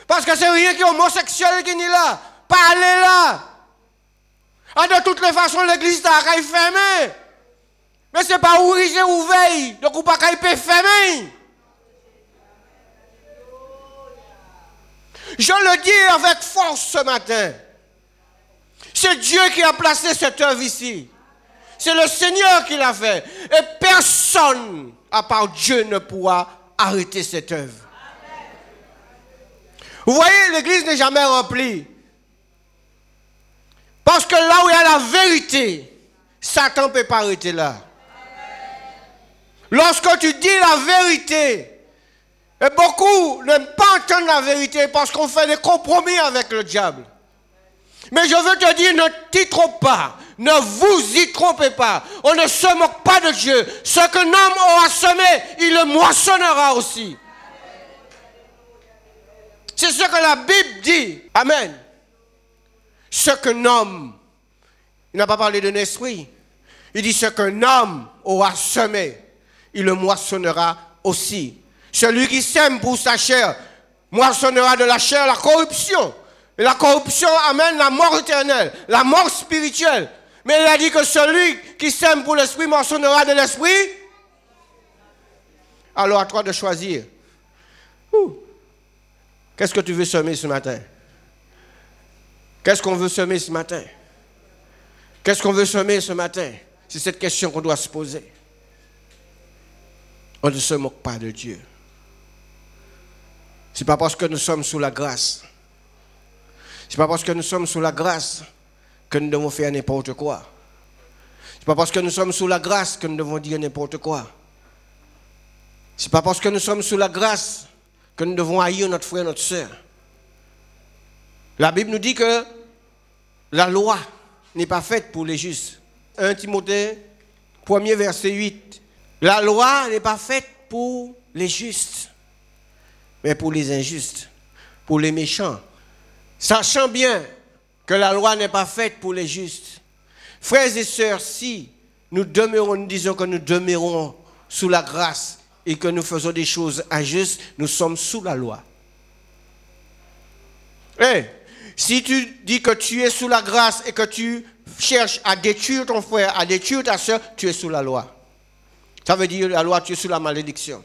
Parce que c'est rien qui est homosexuel qui n'est là. Pas aller là. Ah, de toutes les façons, l'église est fermée. Mais ce n'est pas où il ou veille. Donc, on ne peut pas fermer. Je le dis avec force ce matin. C'est Dieu qui a placé cette œuvre ici. C'est le Seigneur qui l'a fait. Et personne, à part Dieu, ne pourra arrêter cette œuvre. Vous voyez, l'église n'est jamais remplie. Parce que là où il y a la vérité, Satan ne peut pas arrêter là. Lorsque tu dis la vérité, et beaucoup n'aiment pas entendre la vérité parce qu'on fait des compromis avec le diable. Mais je veux te dire, ne t'y trompe pas. Ne vous y trompez pas. On ne se moque pas de Dieu. Ce qu'un homme aura semé, il le moissonnera aussi. C'est ce que la Bible dit. Amen. ce qu'un homme, il n'a pas parlé d'un esprit, il dit ce qu'un homme aura semé, il le moissonnera aussi. Celui qui sème pour sa chair, moissonnera de la chair la corruption. Et la corruption amène la mort éternelle, la mort spirituelle. Mais il a dit que celui qui sème pour l'esprit moissonnera de l'esprit. Alors à toi de choisir. Qu'est-ce que tu veux semer ce matin? Qu'est-ce qu'on veut semer ce matin? Qu'est-ce qu'on veut semer ce matin? C'est cette question qu'on doit se poser. On ne se moque pas de Dieu. Ce n'est pas parce que nous sommes sous la grâce. Ce n'est pas parce que nous sommes sous la grâce que nous devons faire n'importe quoi. Ce n'est pas parce que nous sommes sous la grâce que nous devons dire n'importe quoi. Ce n'est pas parce que nous sommes sous la grâce que nous devons haïr notre frère, notre soeur. La Bible nous dit que la loi n'est pas faite pour les justes. 1 Timothée, 1er verset 8. La loi n'est pas faite pour les justes, mais pour les injustes, pour les méchants. Sachant bien que la loi n'est pas faite pour les justes. Frères et sœurs, si nous disons que nous demeurons sous la grâce et que nous faisons des choses injustes, nous sommes sous la loi. Si tu dis que tu es sous la grâce et que tu cherches à détruire ton frère, à détruire ta soeur, tu es sous la loi. Ça veut dire la loi, tu es sous la malédiction.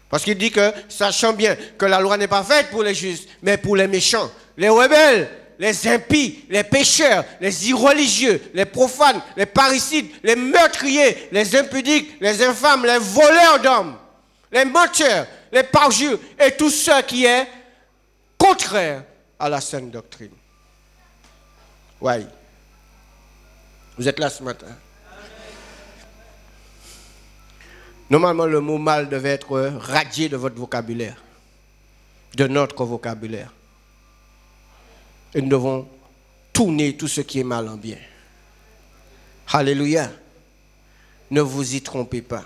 Parce qu'il dit que, sachant bien que la loi n'est pas faite pour les justes, mais pour les méchants, les rebelles, les impies, les pécheurs, les irreligieux, les profanes, les parricides, les meurtriers, les impudiques, les infâmes, les voleurs d'hommes, les menteurs, les parjures et tout ce qui est contraire à la saine doctrine. Oui. Vous êtes là ce matin. Normalement, le mot mal devait être radié de votre vocabulaire, de notre vocabulaire. Et nous devons tourner tout ce qui est mal en bien. Alléluia. Ne vous y trompez pas.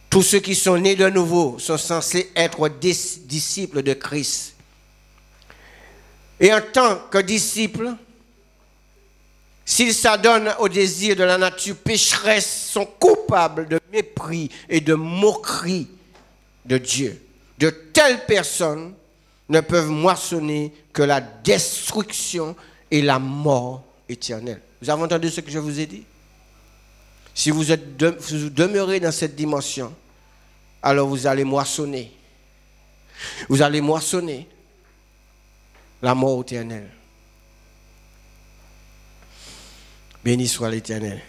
Tous ceux qui sont nés de nouveau sont censés être des disciples de Christ. Et en tant que disciples, s'ils s'adonnent au désir de la nature pécheresse, sont coupables de mépris et de moquerie de Dieu. De telles personnes ne peuvent moissonner que la destruction et la mort éternelle. Vous avez entendu ce que je vous ai dit? Si vous demeurez dans cette dimension, alors vous allez moissonner. Vous allez moissonner la mort éternelle. Béni soit l'Éternel.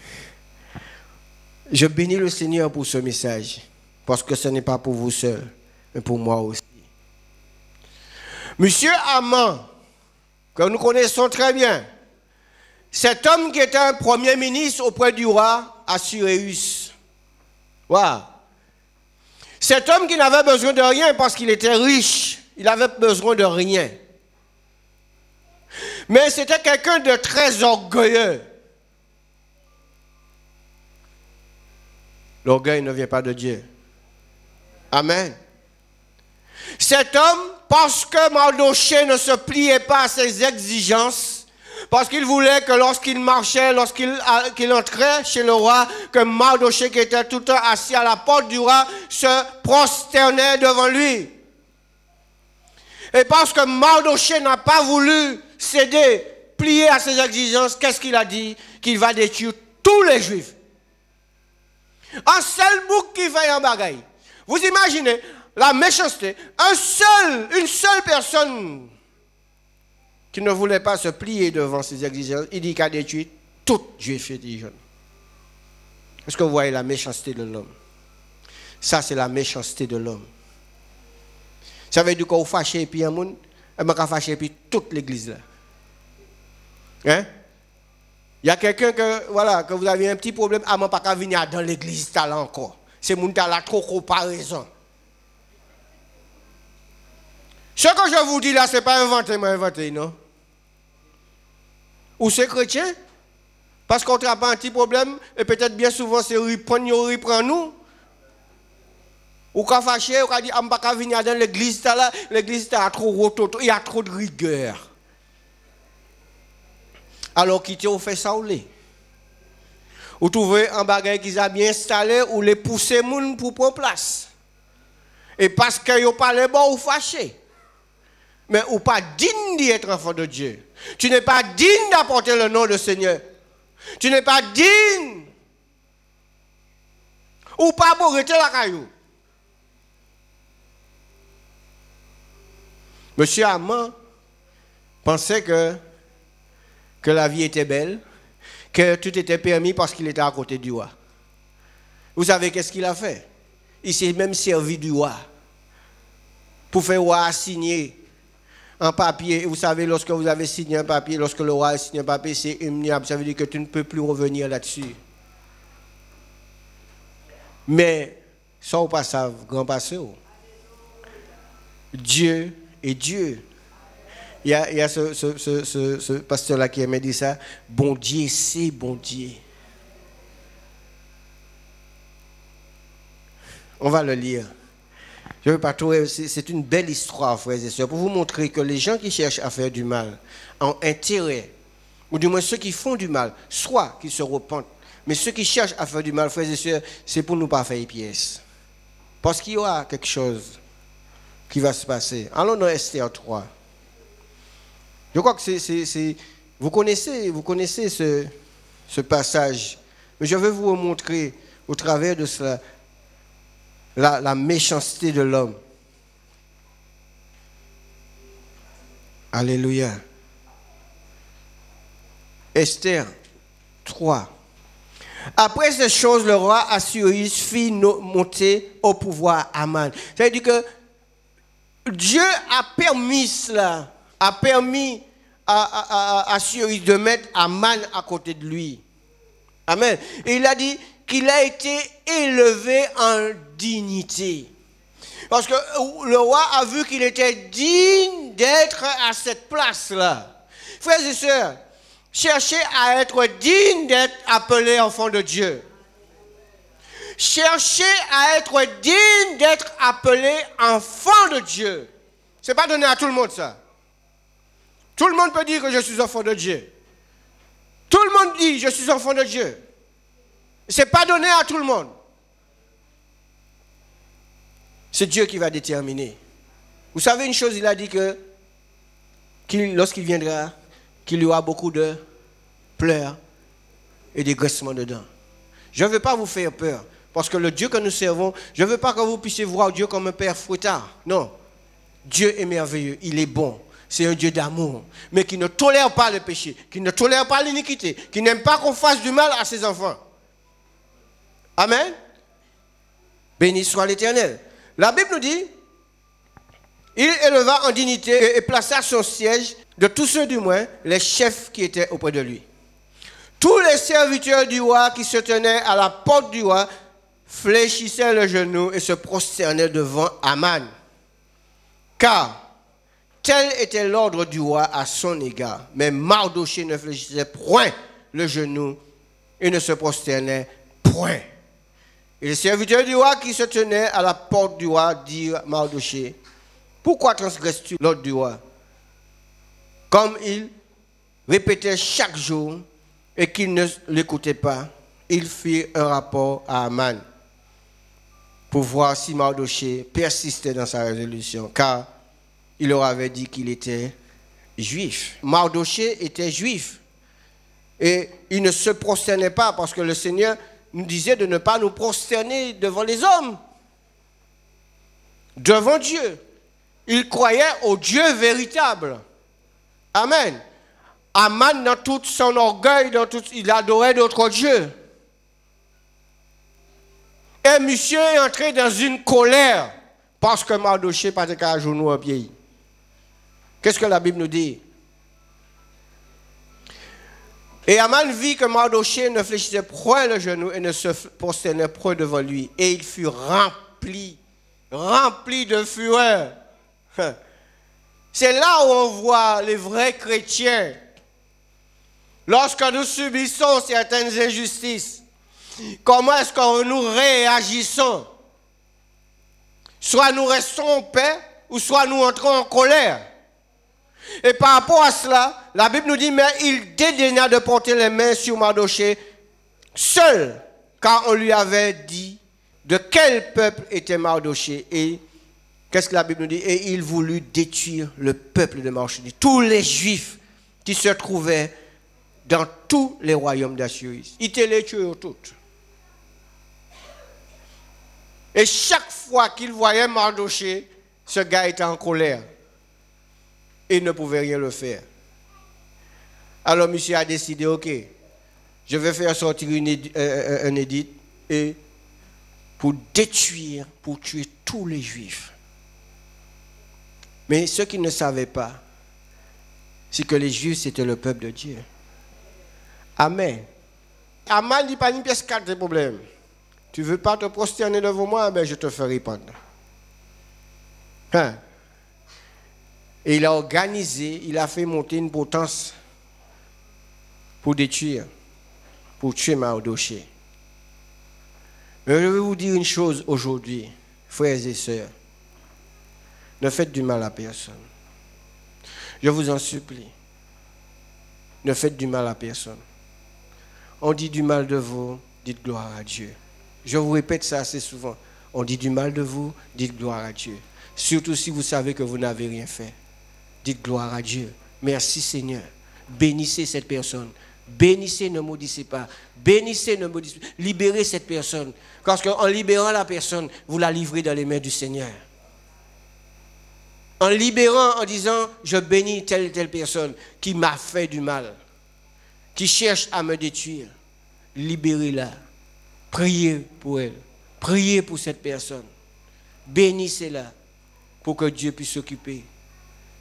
Je bénis le Seigneur pour ce message, parce que ce n'est pas pour vous seul, mais pour moi aussi. Monsieur Haman, que nous connaissons très bien, cet homme qui était un premier ministre auprès du roi Assuérus. Wow. Cet homme qui n'avait besoin de rien parce qu'il était riche, il avait besoin de rien. Mais c'était quelqu'un de très orgueilleux. L'orgueil ne vient pas de Dieu. Amen. Cet homme, parce que Mardochée ne se pliait pas à ses exigences, parce qu'il voulait que lorsqu'il marchait, qu'il entrait chez le roi, que Mardochée, qui était tout le temps assis à la porte du roi, se prosternait devant lui. Et parce que Mardochée n'a pas voulu céder, plier à ses exigences, qu'est-ce qu'il a dit? Qu'il va détruire tous les Juifs. Un seul bouc qui fait un bagaille. Vous imaginez la méchanceté. Une seule personne qui ne voulait pas se plier devant ses exigences, il dit qu'il a détruit tout Juif intelligent. Est-ce que vous voyez la méchanceté de l'homme? Ça, c'est la méchanceté de l'homme. Ça veut dire qu'on fâche et puis un monde, et qu'on fâche et puis toute l'église là. Hein? Il y a quelqu'un que vous avez un petit problème, à mon pas venir dans l'église là encore. C'est mon là trop comparaison. Ce que je vous dis là, ce n'est pas inventé, non? Ou c'est chrétien? Parce qu'on n'a pas un petit problème, et peut-être bien souvent c'est reprend nous. Ou quand fâché, ou quand dit, on ne peut pas venir dans l'église là, l'église là trop rototo, il y a trop de rigueur. Alors quitter ou fait ça ou les. Ou trouver un bagage qui a bien installé ou les pousser moun pour prendre place. Et parce que yo parlent bon ou fâché. Mais ou pas digne d'être enfant de Dieu. Tu n'es pas digne d'apporter le nom du Seigneur. Tu n'es pas digne. Ou pas pour rester la caillou. Monsieur Amand pensait que la vie était belle, que tout était permis parce qu'il était à côté du roi. Vous savez qu'est-ce qu'il a fait? Il s'est même servi du roi pour faire roi signer un papier. Vous savez, lorsque vous avez signé un papier, lorsque le roi a signé un papier, c'est immuable. Ça veut dire que tu ne peux plus revenir là-dessus. Mais, ça ou pas ça, grand pasteur, Dieu est Dieu. Il y a ce pasteur-là qui aimait dire ça. Bon Dieu, c'est bon Dieu. On va le lire. Je ne veux pas trouver, c'est une belle histoire, frères et sœurs, pour vous montrer que les gens qui cherchent à faire du mal ont intérêt, ou du moins ceux qui font du mal, soit qu'ils se repentent, mais ceux qui cherchent à faire du mal, frères et sœurs, c'est pour ne pas faire pièce. Parce qu'il y aura quelque chose qui va se passer. Allons dans Esther 3. Je crois que vous connaissez ce passage, mais je vais vous montrer au travers de cela la méchanceté de l'homme. Alléluia. Esther 3. Après ces choses, le roi Assuérus fit monter au pouvoir Aman. C'est-à-dire que Dieu a permis cela, a permis à Assuérus de mettre Aman à côté de lui. Amen. Et il a dit qu'il a été élevé en dignité. Parce que le roi a vu qu'il était digne d'être à cette place-là. Frères et sœurs, cherchez à être digne d'être appelé enfant de Dieu. Cherchez à être digne d'être appelé enfant de Dieu. Ce n'est pas donné à tout le monde ça. Tout le monde peut dire que je suis enfant de Dieu. Tout le monde dit je suis enfant de Dieu. Ce n'est pas donné à tout le monde. C'est Dieu qui va déterminer. Vous savez une chose, il a dit que lorsqu'il viendra, qu'il y aura beaucoup de pleurs et des graissements dedans. Je ne veux pas vous faire peur, parce que le Dieu que nous servons, je ne veux pas que vous puissiez voir Dieu comme un père fouettard. Non. Dieu est merveilleux, il est bon. C'est un Dieu d'amour, mais qui ne tolère pas le péché, qui ne tolère pas l'iniquité, qui n'aime pas qu'on fasse du mal à ses enfants. Amen. Béni soit l'Éternel. La Bible nous dit, il éleva en dignité et plaça son siège de tous ceux du moins, les chefs qui étaient auprès de lui. Tous les serviteurs du roi qui se tenaient à la porte du roi fléchissaient le genou et se prosternaient devant Aman. Car tel était l'ordre du roi à son égard. Mais Mardochée ne fléchissait point le genou et ne se prosternait point. Et les serviteurs du roi qui se tenaient à la porte du roi dirent à Mardochée, pourquoi transgresses-tu l'ordre du roi? Comme il répétait chaque jour et qu'il ne l'écoutait pas, il fit un rapport à Aman pour voir si Mardochée persistait dans sa résolution, car il leur avait dit qu'il était juif. Mardochée était juif et il ne se prosternait pas parce que le Seigneur nous disait de ne pas nous prosterner devant les hommes, devant Dieu. Il croyait au Dieu véritable. Amen. Aman, dans tout son orgueil, il adorait d'autres dieux. Et monsieur est entré dans une colère parce que Mardochée n'a pas qu'à genoux au pied. Qu'est-ce que la Bible nous dit? Et Aman vit que Mardochée ne fléchissait point le genou et ne se prosternait point devant lui. Et il fut rempli de fureur. C'est là où on voit les vrais chrétiens. Lorsque nous subissons certaines injustices, comment est-ce que nous réagissons? Soit nous restons en paix, ou soit nous entrons en colère. Et par rapport à cela, la Bible nous dit, mais il dédaigna de porter les mains sur Mardochée seul, car on lui avait dit de quel peuple était Mardochée. Et qu'est-ce que la Bible nous dit? Et il voulut détruire le peuple de Mardochée, tous les Juifs qui se trouvaient dans tous les royaumes d'Assyrie. Il te les tué toutes. Et chaque fois qu'il voyait Mardochée, ce gars était en colère. Et ne pouvait rien le faire. Alors monsieur a décidé, ok, je vais faire sortir un édit et pour détruire, pour tuer tous les Juifs. Mais ceux qui ne savaient pas, c'est que les Juifs, c'était le peuple de Dieu. Amen. Aman dit pas une pièce 4 de problème. Tu ne veux pas te prosterner devant moi, ben je te ferai répondre. Hein? Et il a organisé, il a fait monter une potence pour détruire, pour tuer Mardochée. Mais je vais vous dire une chose aujourd'hui, frères et sœurs. Ne faites du mal à personne. Je vous en supplie. Ne faites du mal à personne. On dit du mal de vous, dites gloire à Dieu. Je vous répète ça assez souvent. On dit du mal de vous, dites gloire à Dieu. Surtout si vous savez que vous n'avez rien fait. Dites gloire à Dieu. Merci Seigneur. Bénissez cette personne. Bénissez, ne maudissez pas. Bénissez, ne maudissez pas. Libérez cette personne. Parce qu'en libérant la personne, vous la livrez dans les mains du Seigneur. En libérant, en disant, je bénis telle et telle personne qui m'a fait du mal, qui cherche à me détruire. Libérez-la. Priez pour elle. Priez pour cette personne. Bénissez-la pour que Dieu puisse s'occuper.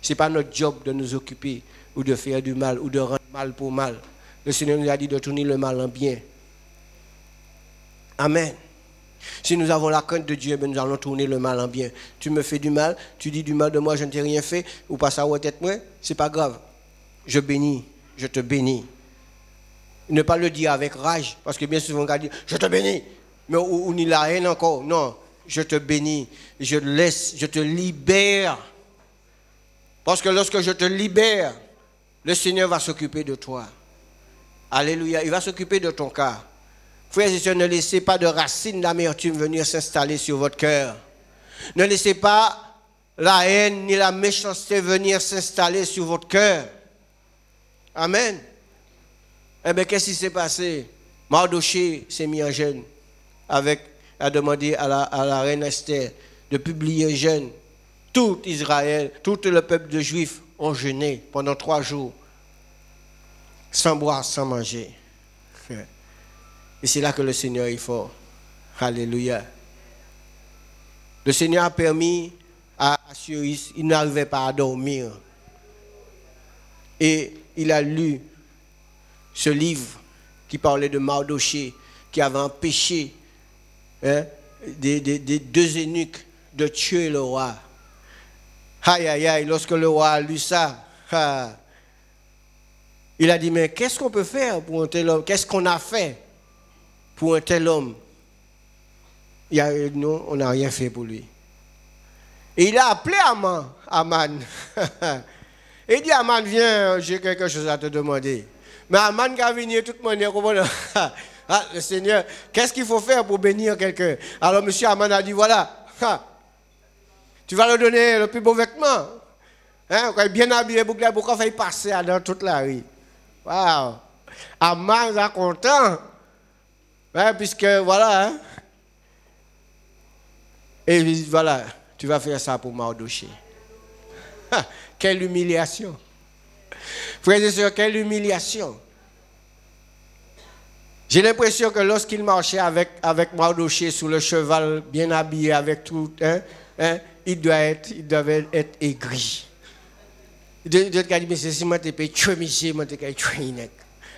Ce n'est pas notre job de nous occuper ou de faire du mal ou de rendre mal pour mal. Le Seigneur nous a dit de tourner le mal en bien. Amen. Si nous avons la crainte de Dieu, nous allons tourner le mal en bien. Tu me fais du mal, tu dis du mal de moi, je ne t'ai rien fait, ou pas ça ou tête moi, c'est pas grave. Je bénis, je te bénis. Ne pas le dire avec rage, parce que bien souvent on dit je te bénis, mais ou ni la haine encore. Non, je te bénis, je laisse, je te libère. Parce que lorsque je te libère, le Seigneur va s'occuper de toi. Alléluia, il va s'occuper de ton cas. Frères et sœurs, ne laissez pas de racines d'amertume venir s'installer sur votre cœur. Ne laissez pas la haine ni la méchanceté venir s'installer sur votre cœur. Amen. Eh bien, qu'est-ce qui s'est passé? Mardochée s'est mis en jeûne, a demandé à la reine Esther de publier un jeûne. Tout Israël, tout le peuple de Juifs ont jeûné pendant 3 jours, sans boire, sans manger. Et c'est là que le Seigneur est fort. Alléluia. Le Seigneur a permis à Assyrie, il n'arrivait pas à dormir. Et il a lu ce livre qui parlait de Mardochée, qui avait empêché des 2 eunuques de tuer le roi. Aïe, aïe, aïe, lorsque le roi a lu ça, il a dit, mais qu'est-ce qu'on peut faire pour un tel homme? Qu'est-ce qu'on a fait pour un tel homme? Non, on n'a rien fait pour lui. Et il a appelé Aman. Et il dit, Aman, viens, j'ai quelque chose à te demander. Mais Aman qui a venu de toute manière, le Seigneur, qu'est-ce qu'il faut faire pour bénir quelqu'un? Alors monsieur Aman a dit, voilà, tu vas lui donner le plus beau vêtement. Hein, bien habillé, pourquoi faire passer dans toute la rue? Waouh! Aman est content. Ouais, puisque voilà. Hein? Et voilà, tu vas faire ça pour Mardochée. Quelle humiliation! Frères et sœurs, quelle humiliation! J'ai l'impression que lorsqu'il marchait avec Mardochée sur le cheval, bien habillé, avec tout, il devait être aigri. Il devait dire, mais c'est si moi t'ai payé tuer monsieur, moi t'ai payé tuer.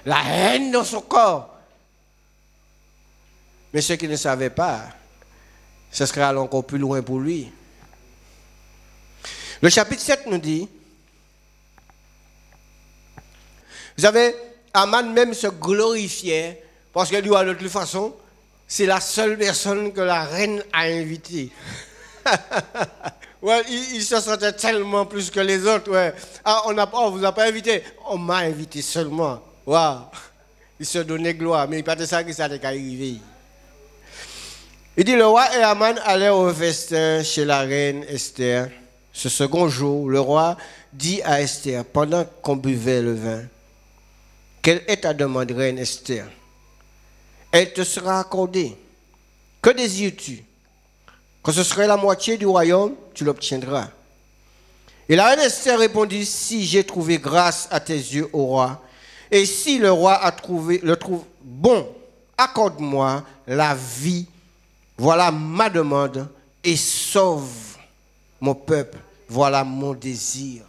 La haine dans son corps. Mais ceux qui ne savaient pas, ce serait aller encore plus loin pour lui. Le chapitre 7 nous dit, vous savez, Aman même se glorifiait, parce que lui, de toute façon, c'est la seule personne que la reine a invitée. Ouais, il se sentait tellement plus que les autres. Ouais. Ah, on vous a pas invité. On m'a invité seulement. Waouh. Il se donnait gloire, mais il pas de ça que ça t'est arrivé. Il dit, le roi et Aman allèrent au festin chez la reine Esther. Ce second jour, le roi dit à Esther, pendant qu'on buvait le vin, quelle est ta demande, reine Esther? Elle te sera accordée. Que désires-tu? Quand ce serait la moitié du royaume, tu l'obtiendras. Et la reine Esther répondit, si j'ai trouvé grâce à tes yeux, ô roi, et si le roi le trouve bon, accorde-moi la vie. Voilà ma demande et sauve mon peuple. Voilà mon désir.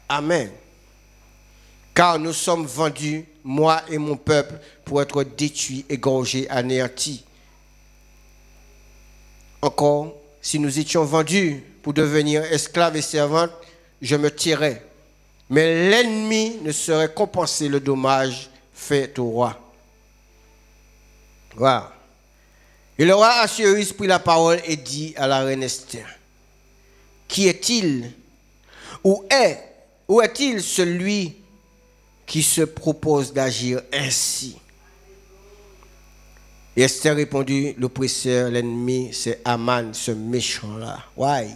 Amen. Car nous sommes vendus, moi et mon peuple, pour être détruits, égorgés, anéantis. Encore, si nous étions vendus pour devenir esclaves et servantes, je me tairais. Mais l'ennemi ne saurait compenser le dommage fait au roi. Voilà. Et le roi Assuérus prit la parole et dit à la reine Esther, qui est-il? Où est-il celui qui se propose d'agir ainsi? Et Esther répondit, l'oppresseur, l'ennemi, c'est Aman, ce méchant-là. Ouais.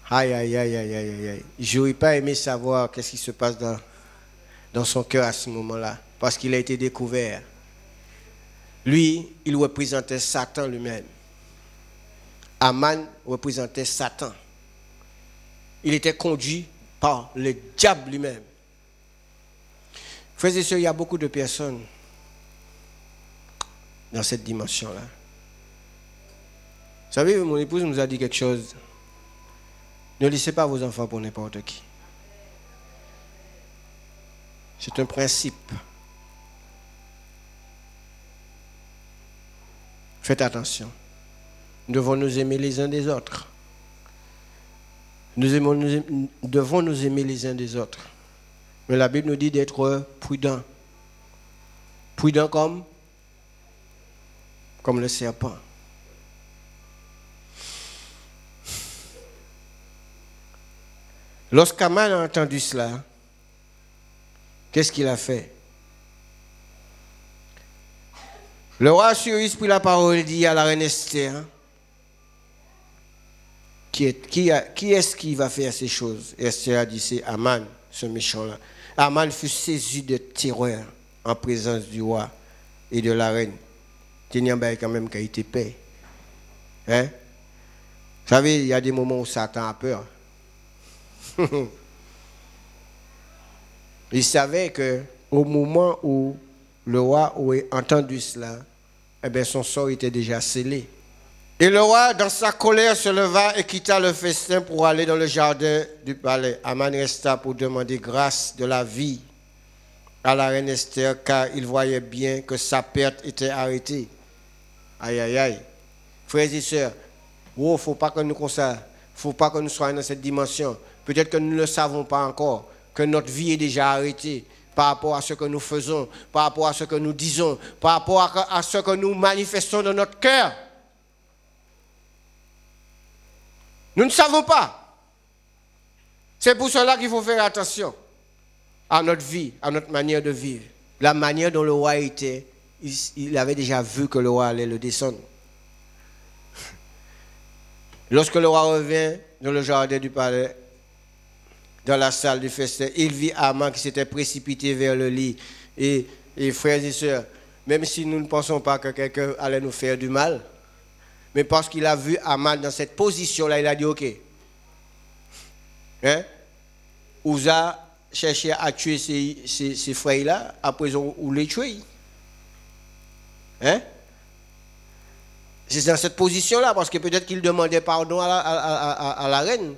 Aïe, aïe, aïe, aïe, aïe, aïe. Je n'aurais pas aimé savoir qu'est-ce qui se passe dans son cœur à ce moment-là, parce qu'il a été découvert. Lui, il représentait Satan lui-même. Aman représentait Satan. Il était conduit par le diable lui-même. Frères et sœurs, il y a beaucoup de personnes dans cette dimension-là. Vous savez, mon épouse nous a dit quelque chose. Ne laissez pas vos enfants pour n'importe qui. C'est un principe. Faites attention. Nous devons nous aimer les uns des autres. Nous devons nous aimer les uns des autres. Mais la Bible nous dit d'être prudents. Prudents comme le serpent. Lorsqu'Aman a entendu cela, qu'est-ce qu'il a fait? Le roi Assuérus prit la parole et dit à la reine Esther, qui est-ce qui va faire ces choses? Esther a dit, c'est Aman, ce méchant-là. Aman fut saisi de terreur en présence du roi et de la reine. Tenir quand même qu'il était paix. Hein? Vous savez, il y a des moments où Satan a peur. Il savait qu'au moment où le roi aurait entendu cela, eh bien, son sort était déjà scellé. Et le roi, dans sa colère, se leva et quitta le festin pour aller dans le jardin du palais. Aman resta pour demander grâce de la vie à la reine Esther, car il voyait bien que sa perte était arrêtée. Aïe, aïe, aïe. Frères et sœurs, il ne faut pas que nous comme ça. Il ne faut pas que nous soyons dans cette dimension. Peut-être que nous ne le savons pas encore, que notre vie est déjà arrêtée par rapport à ce que nous faisons, par rapport à ce que nous disons, par rapport à ce que nous manifestons dans notre cœur. Nous ne savons pas. C'est pour cela qu'il faut faire attention à notre vie, à notre manière de vivre. La manière dont le roi était, il avait déjà vu que le roi allait le descendre. Lorsque le roi revient dans le jardin du palais, dans la salle du festin, il vit Aman qui s'était précipité vers le lit. Et frères et sœurs, même si nous ne pensons pas que quelqu'un allait nous faire du mal, mais parce qu'il a vu Aman dans cette position-là, il a dit, OK. Hein? Ouza cherchait à tuer ses frères-là, après on les tué. Hein? C'est dans cette position-là, parce que peut-être qu'il demandait pardon à la reine.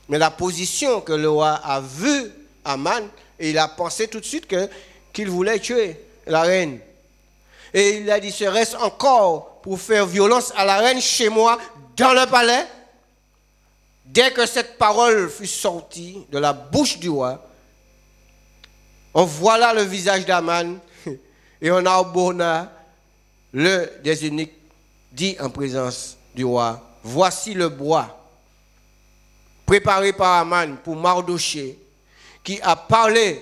Mais la position que le roi a vue Aman, et il a pensé tout de suite qu'il voulait tuer la reine. Et il a dit, serait-ce encore pour faire violence à la reine chez moi, dans le palais? Dès que cette parole fut sortie de la bouche du roi, on voit là le visage d'Aman, et on abandonna le des eunuques, dit en présence du roi, voici le bois préparé par Aman pour Mardochée, qui a parlé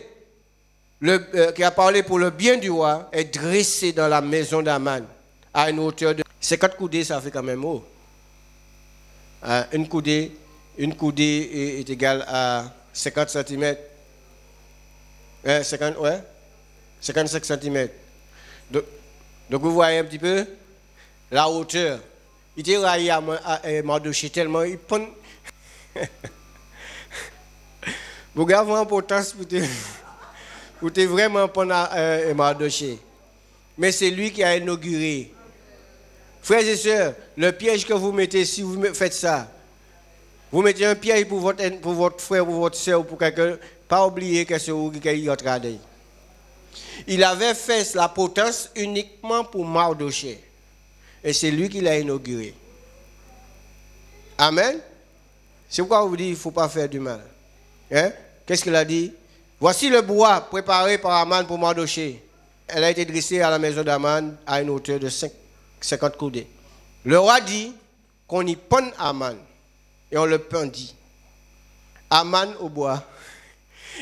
pour le bien du roi, est dressé dans la maison d'Aman à une hauteur de 50 coudées, ça fait quand même haut. Une coudée est égale à 50 cm. 55 cm. Donc vous voyez un petit peu la hauteur. Il était raillé à Mardochée tellement il prend. Vous regardez l'importance pour te vraiment prendre Mardochée. Mais c'est lui qui a inauguré. Frères et sœurs, le piège que vous mettez, si vous faites ça, vous mettez un piège pour votre frère, pour votre soeur, pour quelqu'un, pas oublier que c'est vous qui avez regardé. Il avait fait la potence uniquement pour Mardochée. Et c'est lui qui l'a inauguré. Amen. C'est pourquoi on vous dit qu'il ne faut pas faire du mal. Hein? Qu'est-ce qu'il a dit? Voici le bois préparé par Aman pour Mardochée. Elle a été dressée à la maison d'Aman à une hauteur de 50 coudées. Le roi dit qu'on y pende Aman. Et on le pendit. Aman au bois.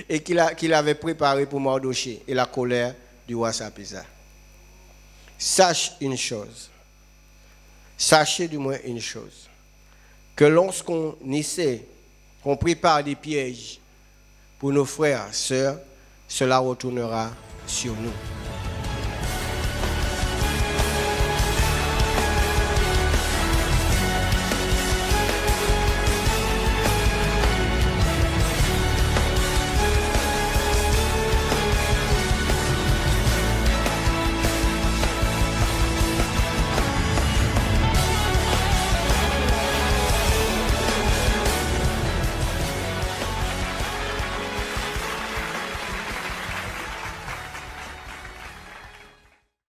Et qu'il avait préparé pour Mardochée. Et la colère du roi s'apaisa. Sache une chose. Sachez du moins une chose. Que lorsqu'on essaie, qu'on prépare des pièges pour nos frères, sœurs, cela retournera sur nous.